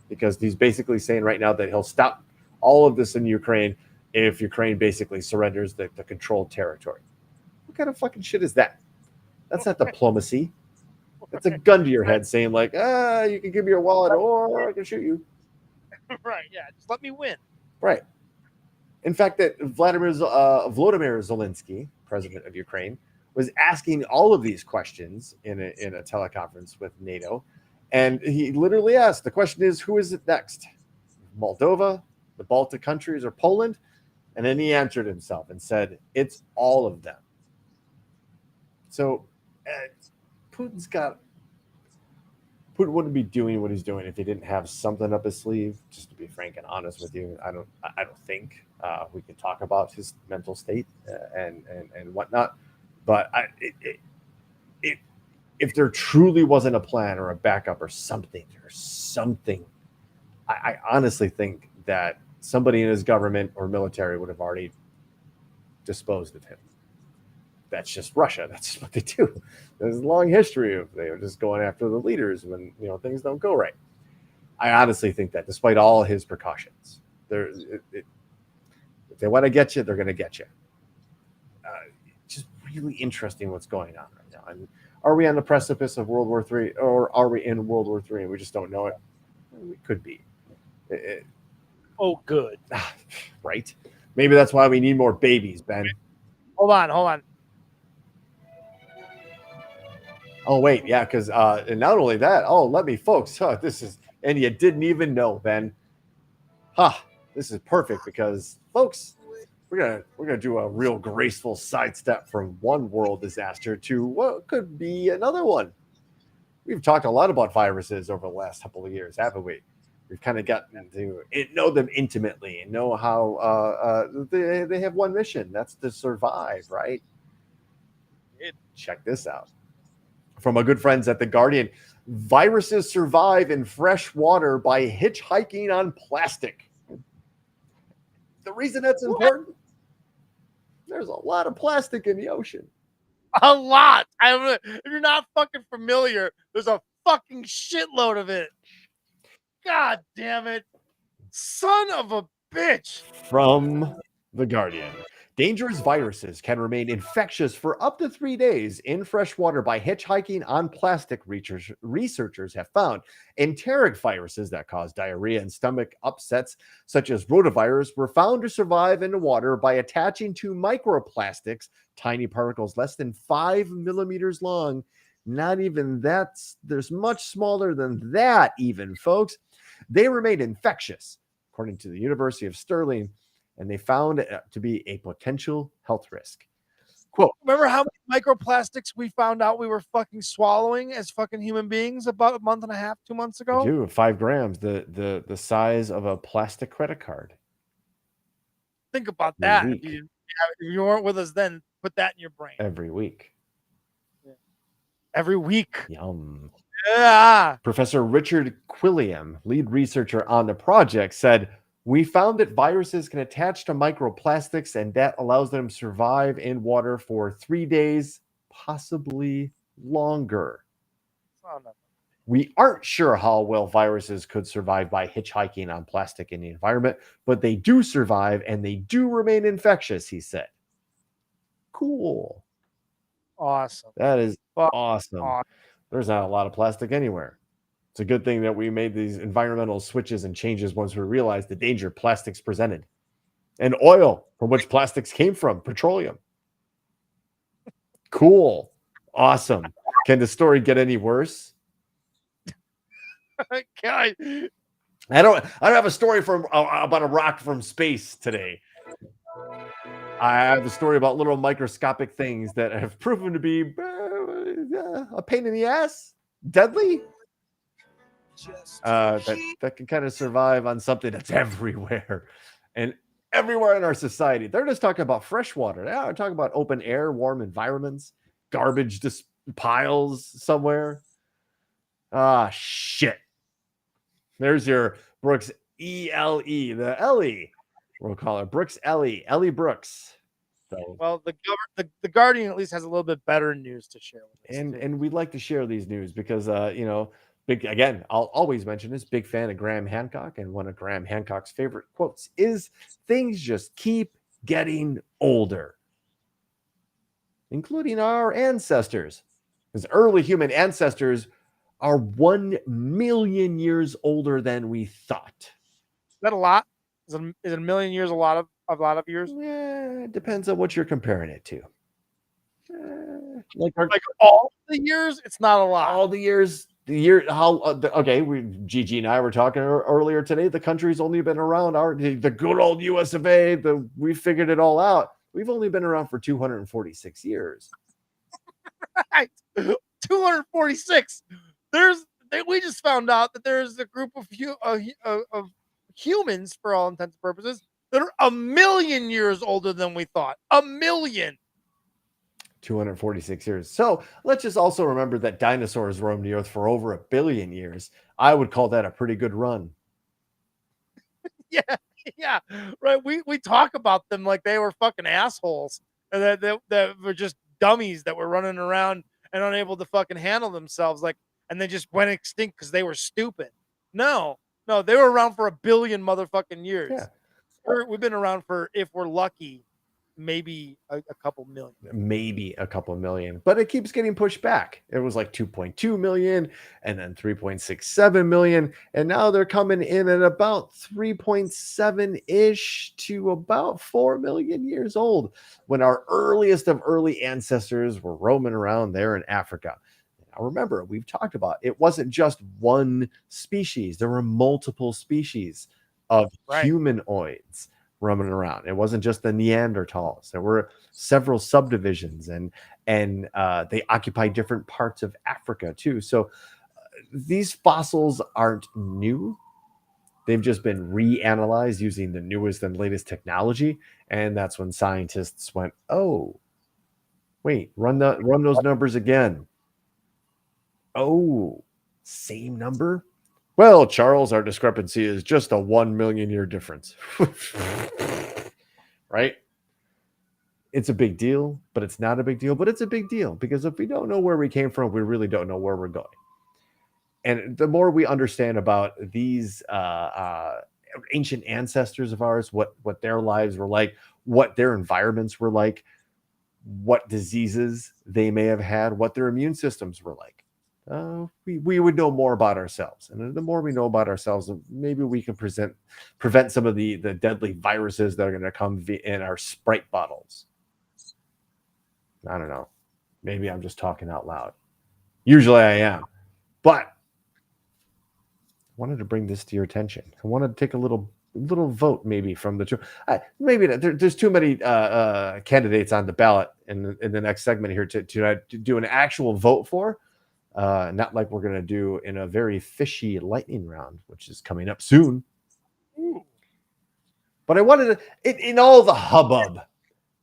because he's basically saying right now that he'll stop all of this in Ukraine if Ukraine basically surrenders the controlled territory. What kind of fucking shit is that? That's not diplomacy. That's a gun to your head saying like, you can give me your wallet or I can shoot you. Right, yeah, just let me win. Right. In fact, that Volodymyr Zelensky, president of Ukraine, was asking all of these questions in a teleconference with NATO. And he literally asked, the question is, who is it next? Moldova, the Baltic countries, or Poland? And then he answered himself and said, it's all of them. So Putin wouldn't be doing what he's doing if he didn't have something up his sleeve. Just to be frank and honest with you, I don't think we can talk about his mental state and whatnot. But if there truly wasn't a plan or a backup or something, I honestly think that somebody in his government or military would have already disposed of him. That's just Russia. That's what they do. There's a long history of they're just going after the leaders when things don't go right. I honestly think that, despite all his precautions, if they want to get you, they're going to get you. Just really interesting what's going on right now. And are we on the precipice of World War III, or are we in World War III and we just don't know it? We could be. Oh, good. Right? Maybe that's why we need more babies, Ben. Hold on. Oh, wait, yeah, because and not only that, this is, and you didn't even know, Ben. This is perfect because, folks, we're gonna do a real graceful sidestep from one world disaster to what could be another one. We've talked a lot about viruses over the last couple of years, haven't we? We've kind of gotten to know them intimately and know how they have one mission. That's to survive, right? Check this out. From our good friends at The Guardian, viruses survive in fresh water by hitchhiking on plastic. The reason that's important, there's a lot of plastic in the ocean. A lot. If you're not fucking familiar, there's a fucking shitload of it. God damn it. Son of a bitch. From The Guardian. Dangerous viruses can remain infectious for up to 3 days in fresh water by hitchhiking on plastic. Researchers have found enteric viruses that cause diarrhea and stomach upsets, such as rotavirus, were found to survive in the water by attaching to microplastics, tiny particles less than 5 millimeters long. Not even that's, there's much smaller than that, even, folks. They remain infectious, according to the University of Stirling, and they found it to be a potential health risk. Quote, remember how many microplastics we found out we were fucking swallowing as fucking human beings about a month and a half, 2 months ago? I do 5 grams, the size of a plastic credit card. Think about that. If you weren't with us then, put that in your brain. Every week. Every week. Yum. Yeah. Professor Richard Quilliam, lead researcher on the project, said, "We found that viruses can attach to microplastics, and that allows them to survive in water for 3 days, possibly longer. Oh, no. We aren't sure how well viruses could survive by hitchhiking on plastic in the environment, but they do survive and they do remain infectious," he said. Cool. Awesome. That is awesome. There's not a lot of plastic anywhere. It's a good thing that we made these environmental switches and changes once we realized the danger plastics presented. And oil, from which plastics came from, petroleum. Cool. Awesome. Can the story get any worse? God. I don't have a story from about a rock from space today. I have a story about little microscopic things that have proven to be a pain in the ass, deadly. That can kind of survive on something that's everywhere and everywhere in our society. They're just talking about fresh water. They're talking about open air, warm environments, garbage just piles somewhere. Ah, shit. There's your Brooks E-L-E, the Ellie. We'll call her Brooks Ellie Brooks. So, well, the Guardian at least has a little bit better news to share with us. And we'd like to share these news because big again, I'll always mention this, big fan of Graham Hancock, and one of Graham Hancock's favorite quotes is things just keep getting older, including our ancestors. Because early human ancestors are 1 million years older than we thought. Is that a lot? Is it a million years a lot of years? Yeah, it depends on what you're comparing it to. Like all the years, it's not a lot. All the years, Gigi and I were talking earlier today. The country's only been around the good old US of A. We figured it all out. We've only been around for 246 years. Right, 246. We just found out that there's a group of humans, for all intents and purposes, that are 1 million years older than we thought. 1 million. 246 years. So let's just also remember that dinosaurs roamed the earth for over 1 billion years. I would call that a pretty good run. Yeah, right. We talk about them like they were fucking assholes, and that were just dummies that were running around and unable to fucking handle themselves, and they just went extinct because they were stupid. No, they were around for 1 billion motherfucking years. Yeah. We've been around for, if we're lucky, maybe a couple million. Maybe a couple million, but it keeps getting pushed back. It was like 2.2 million and then 3.67 million. And now they're coming in at about 3.7-ish to about 4 million years old, when our earliest of early ancestors were roaming around there in Africa. Now remember, we've talked about it wasn't just one species. There were multiple species of humanoids roaming around. It wasn't just the Neanderthals. There were several subdivisions, and they occupy different parts of Africa too. So these fossils aren't new. They've just been reanalyzed using the newest and latest technology. And that's when scientists went, oh, wait, run those numbers again. Oh, same number? Well, Charles, our discrepancy is just a 1 million year difference. Right? It's a big deal, but it's not a big deal, but it's a big deal, because if we don't know where we came from, we really don't know where we're going. And the more we understand about these ancient ancestors of ours, what their lives were like, what their environments were like, what diseases they may have had, what their immune systems were like. We would know more about ourselves. And the more we know about ourselves, maybe we can prevent some of the deadly viruses that are going to come in our Sprite bottles. I don't know. Maybe I'm just talking out loud. Usually I am. But I wanted to bring this to your attention. I wanted to take a little vote maybe from the two. Maybe there's too many candidates on the ballot in the next segment here to do an actual vote for. Not like we're going to do in a very fishy lightning round, which is coming up soon. Ooh. But I wanted to, in all the hubbub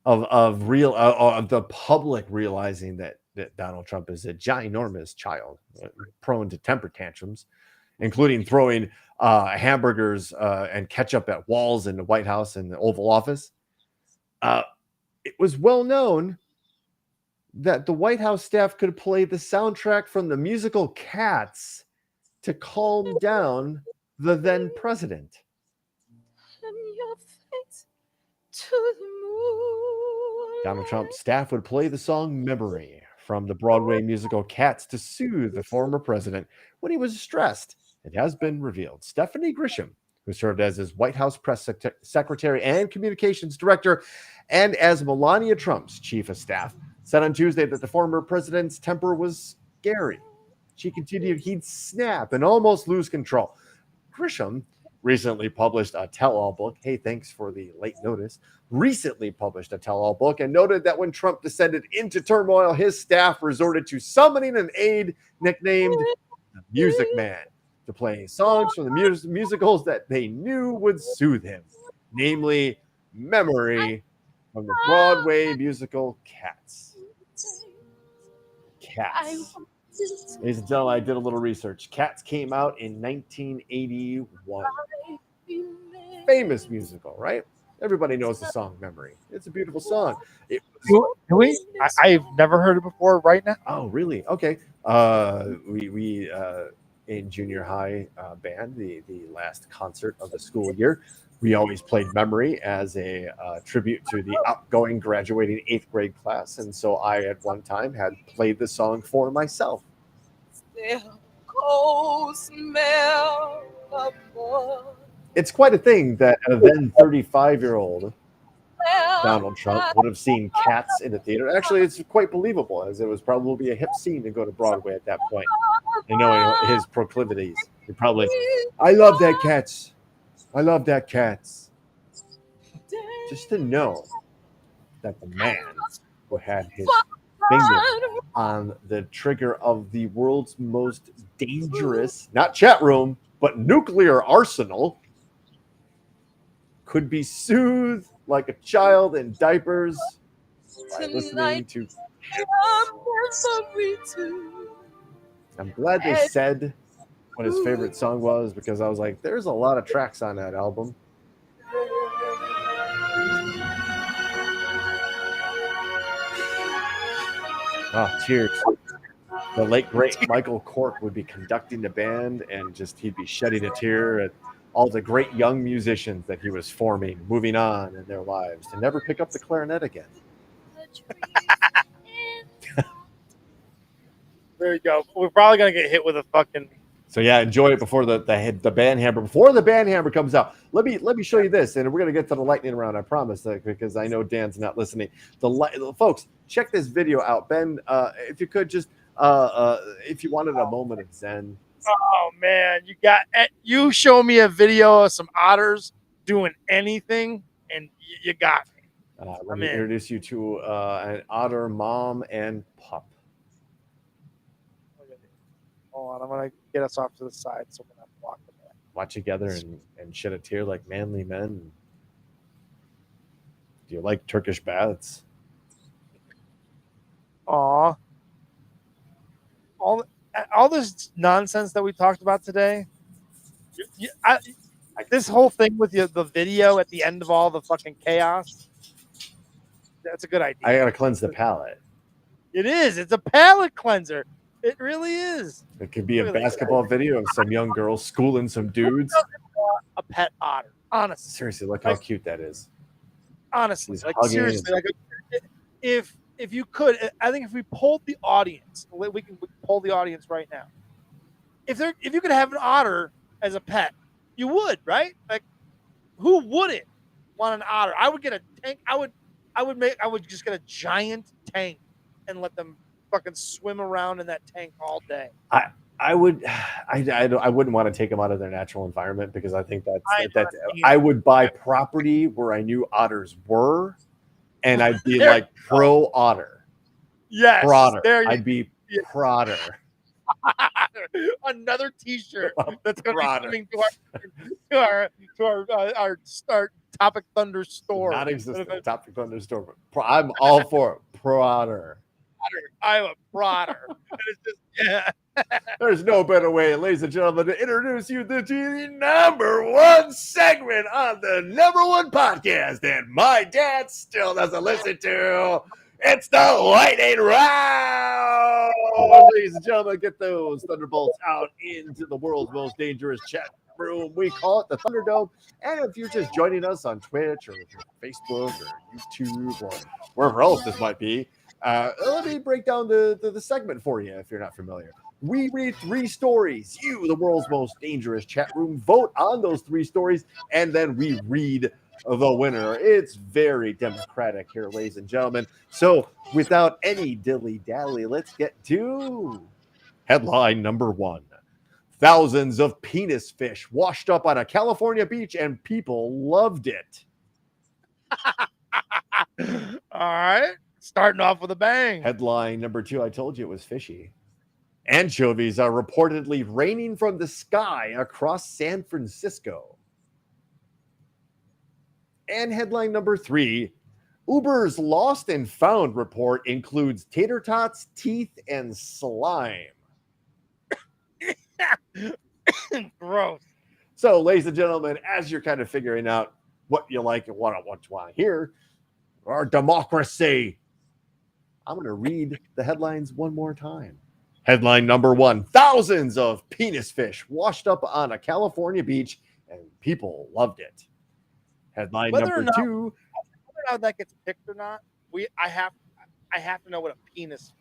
of the public realizing that Donald Trump is a ginormous child, prone to temper tantrums, including throwing hamburgers and ketchup at walls in the White House and the Oval Office. It was well known that the White House staff could play the soundtrack from the musical Cats to calm down the then president. Donald Trump's staff would play the song Memory from the Broadway musical Cats to soothe the former president when he was stressed. It has been revealed. Stephanie Grisham, who served as his White House press secretary and communications director, and as Melania Trump's chief of staff, said on Tuesday that the former president's temper was scary. She continued, he'd snap and almost lose control. Grisham recently published a tell-all book. Hey, thanks for the late notice. Recently published a tell-all book and noted that when Trump descended into turmoil, his staff resorted to summoning an aide nicknamed the Music Man to play songs from the musicals that they knew would soothe him, namely Memory from the Broadway musical Cats. Cats. Ladies and gentlemen, I did a little research. Cats came out in 1981. Famous musical, right? Everybody knows the song Memory. It's a beautiful song. I've never heard it before right now. Oh, really? Okay. We in junior high band, the last concert of the school year, we always played Memory as a tribute to the outgoing graduating 8th grade class. And so I, at one time, had played the song for myself. It's quite a thing that a then 35-year-old Donald Trump would have seen Cats in the theater. Actually, it's quite believable, as it was probably a hip scene to go to Broadway at that point. And knowing his proclivities, he probably, I love that Cats. I love that Cats. Just to know that the man who had his finger on the trigger of the world's most dangerous, not chat room, but nuclear arsenal, could be soothed like a child in diapers by listening to Cats. I'm glad they said what his favorite song was, because I was like, there's a lot of tracks on that album. Oh, tears. The late, great Michael Cork would be conducting the band, and he'd be shedding a tear at all the great young musicians that he was forming, moving on in their lives to never pick up the clarinet again. There you go. We're probably going to get hit with a fucking... So yeah, enjoy it before the band hammer. Before the band hammer comes out, let me show you this, and we're gonna get to the lightning round. I promise, because I know Dan's not listening. Folks, check this video out. Ben, if you could just, if you wanted a moment of zen. Oh man, you show me a video of some otters doing anything, and you got me. Let me introduce you to an otter mom and pup. Hold on, I'm gonna get us off to the side so we're not blocking that. Watch together and shed a tear like manly men. Do you like Turkish baths? Aw. All this nonsense that we talked about today. This whole thing with the video at the end of all the fucking chaos. That's a good idea. I gotta cleanse the palate. It is. It's a palate cleanser. It really is. It could be a basketball video of some young girl schooling some dudes. A pet otter, honestly. Seriously, look how cute that is. Honestly, He's like hugging seriously, like if you could, I think if we polled the audience, we can poll the audience right now. If you could have an otter as a pet, you would, right? Like, who wouldn't want an otter? I would get a tank. I would just get a giant tank and let them fucking swim around in that tank all day. I would, I wouldn't want to take them out of their natural environment because I think that's I I would buy property where I knew otters were, and I'd be There like pro otter. Yes, Protter. there you I'd be protter. Another T-shirt that's going to Protter. be coming to our start Topic Thunder store. Not existent. Topic Thunder store. I'm all for it. Protter. I'm a protter. It's just, yeah. There's no better way, ladies and gentlemen, to introduce you to the number one segment on the number one podcast that my dad still doesn't listen to. It's the lightning round. Ladies and gentlemen, get those thunderbolts out into the world's most dangerous chat room. We call it the Thunderdome. And if you're just joining us on Twitch or Facebook or YouTube or wherever else this might be, let me break down the segment for you if you're not familiar. We read 3 stories. You, the world's most dangerous chat room, vote on those 3 stories, and then we read the winner. It's very democratic here, ladies and gentlemen. So without any dilly-dally, let's get to headline number 1. Thousands of penis fish washed up on a California beach, and people loved it. All right. Starting off with a bang. Headline number 2, I told you it was fishy. Anchovies are reportedly raining from the sky across San Francisco. And headline number 3, Uber's lost and found report includes tater tots, teeth, and slime. Gross. So, ladies and gentlemen, as you're kind of figuring out what you like and what you want to hear, our democracy, I'm going to read the headlines one more time. Headline number 1, thousands of penis fish washed up on a California beach, and people loved it. Headline number 2. Whether or not that gets picked or not, I have to know what a penis.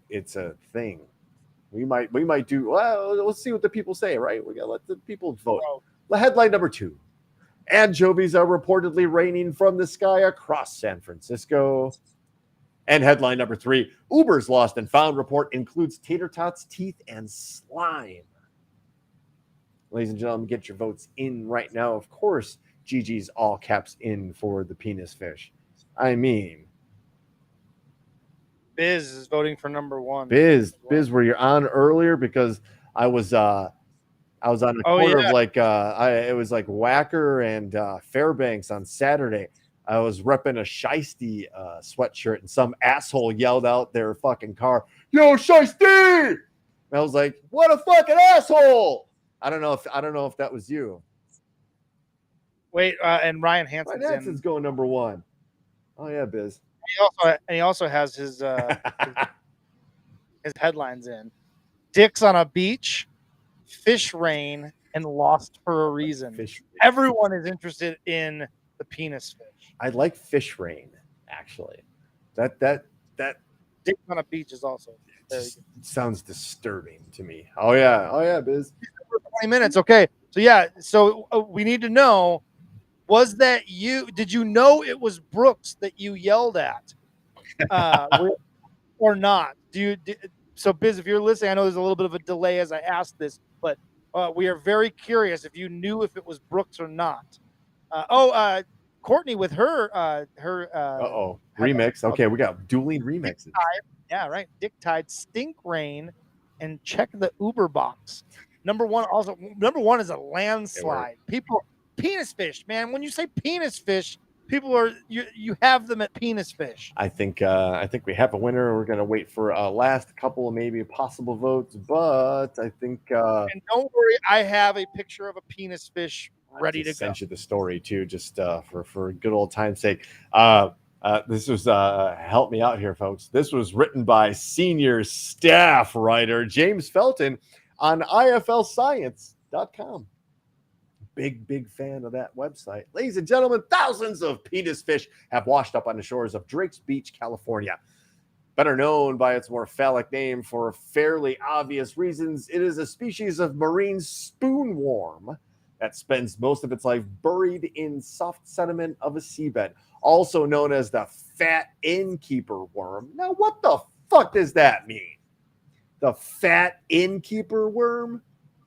It's a thing. We might do well. Let's see what the people say. Right, we gotta let the people vote. The headline number 2: anchovies are reportedly raining from the sky across San Francisco. And headline number 3: Uber's lost and found report includes tater tots, teeth, and slime. Ladies and gentlemen, get your votes in right now. Of course, Gigi's all caps in for the penis fish. I mean, Biz is voting for number 1. Biz, were you on earlier? Because I was on a corner of like it was like Wacker and Fairbanks on Saturday. I was repping a Shiesty sweatshirt, and some asshole yelled out their fucking car, "Yo, Shiesty!" And I was like, "What a fucking asshole!" I don't know if that was you. Wait, and Ryan Hansen's going number 1. Oh yeah, Biz. He also has his his headlines in: dicks on a beach, fish rain, and lost for a reason. Everyone is interested in the penis fish. I like fish rain, actually. That dick on a beach is also sounds disturbing to me. Oh yeah, Biz. 20 minutes. Okay, so we need to know: was that you? Did you know it was Brooks that you yelled at, or not? So Biz, if you're listening, I know there's a little bit of a delay as I asked this, but we are very curious if you knew if it was Brooks or not. Courtney with her remix. Okay, we got dueling remixes. Yeah, right. Dick Tide, Stink Rain, and check the Uber box. Number one is a landslide. People, penis fish, man. When you say penis fish, people are you have them at penis fish. I think we have a winner. We're gonna wait for last couple of maybe possible votes, but I think and don't worry, I have a picture of a penis fish ready to go. Sent you the story too, just for good old time's sake. This was help me out here, folks. This was written by senior staff writer James Felton on IFLscience.com. big fan of that website. Ladies and gentlemen, thousands of penis fish have washed up on the shores of Drake's Beach, California. Better known by its more phallic name for fairly obvious reasons, it is a species of marine spoonworm that spends most of its life buried in soft sediment of a seabed, also known as the fat innkeeper worm. Now, what the fuck does that mean? The fat innkeeper worm?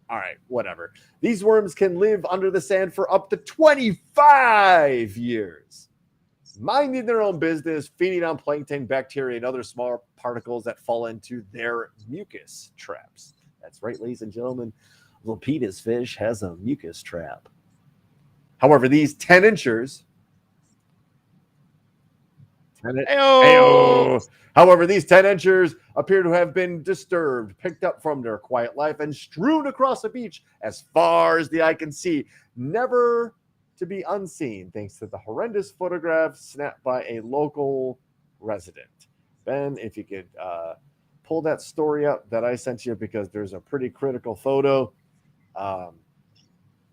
All right, whatever. These worms can live under the sand for up to 25 years, minding their own business, feeding on plankton, bacteria, and other small particles that fall into their mucus traps. That's right, ladies and gentlemen. Little penis fish has a mucus trap. However, these 10 inchers. However, these 10 inchers appear to have been disturbed, picked up from their quiet life, and strewn across the beach as far as the eye can see, never to be unseen, thanks to the horrendous photograph snapped by a local resident. Ben, if you could pull that story up that I sent you, because there's a pretty critical photo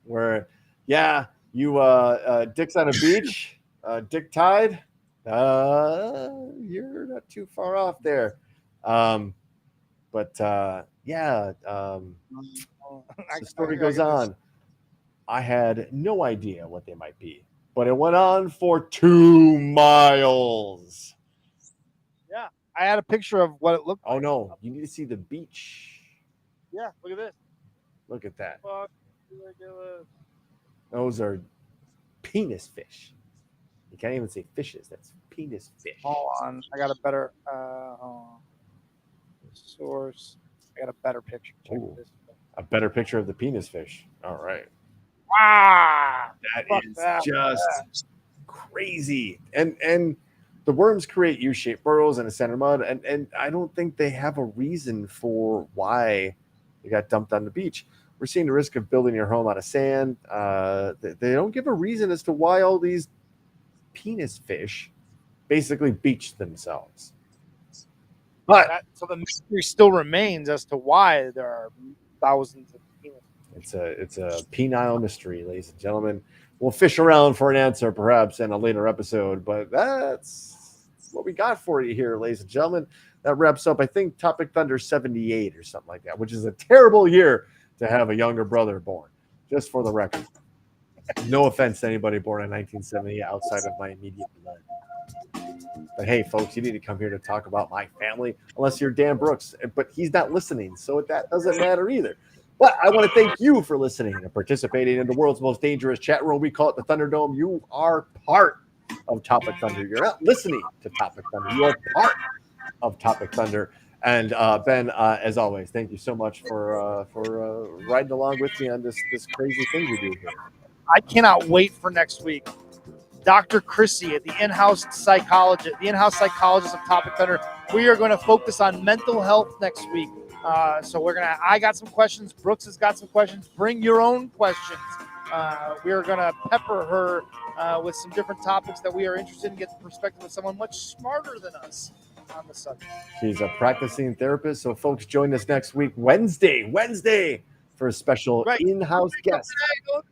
where, Dick's on a beach, Dick Tide. You're not too far off there. The story goes on. I had no idea what they might be, but it went on for 2 miles. Yeah, I had a picture of what it looked like. Oh no, you need to see the beach. Yeah, look at this. Look at that. Fuck, ridiculous. Those are penis fish. You can't even say fishes. That's penis fish. Hold on, I got a better source. I got a better picture. Check this. A better picture of the penis fish. All right. Wow, that is just crazy. And the worms create U-shaped burrows in the center mud, and I don't think they have a reason for why they got dumped on the beach. We're seeing the risk of building your home out of sand. They don't give a reason as to why all these penis fish basically beach themselves. But so the mystery still remains as to why there are thousands of penis. It's a penile mystery, ladies and gentlemen. We'll fish around for an answer perhaps in a later episode, but that's what we got for you here, ladies and gentlemen. That wraps up, I think, Topic Thunder 78 or something like that, which is a terrible year to have a younger brother born, just for the record. No offense to anybody born in 1970 outside of my immediate blood. But hey, folks, you need to come here to talk about my family, unless you're Dan Brooks, but he's not listening, so that doesn't matter either. But I want to thank you for listening and participating in the world's most dangerous chat room. We call it the Thunderdome. You are part of Topic Thunder. You're not listening to Topic Thunder. You are part of Topic Thunder. And Ben, as always, thank you so much for riding along with me on this crazy thing we do here. I cannot wait for next week. Dr. Chrissy, the in-house psychologist of Topic Thunder. We are going to focus on mental health next week. So I got some questions. Brooks has got some questions. Bring your own questions. We are going to pepper her with some different topics that we are interested in, get the perspective of someone much smarter than us on the subject. She's a practicing therapist. So folks, join us next week, Wednesday, for a special in-house guest. Don't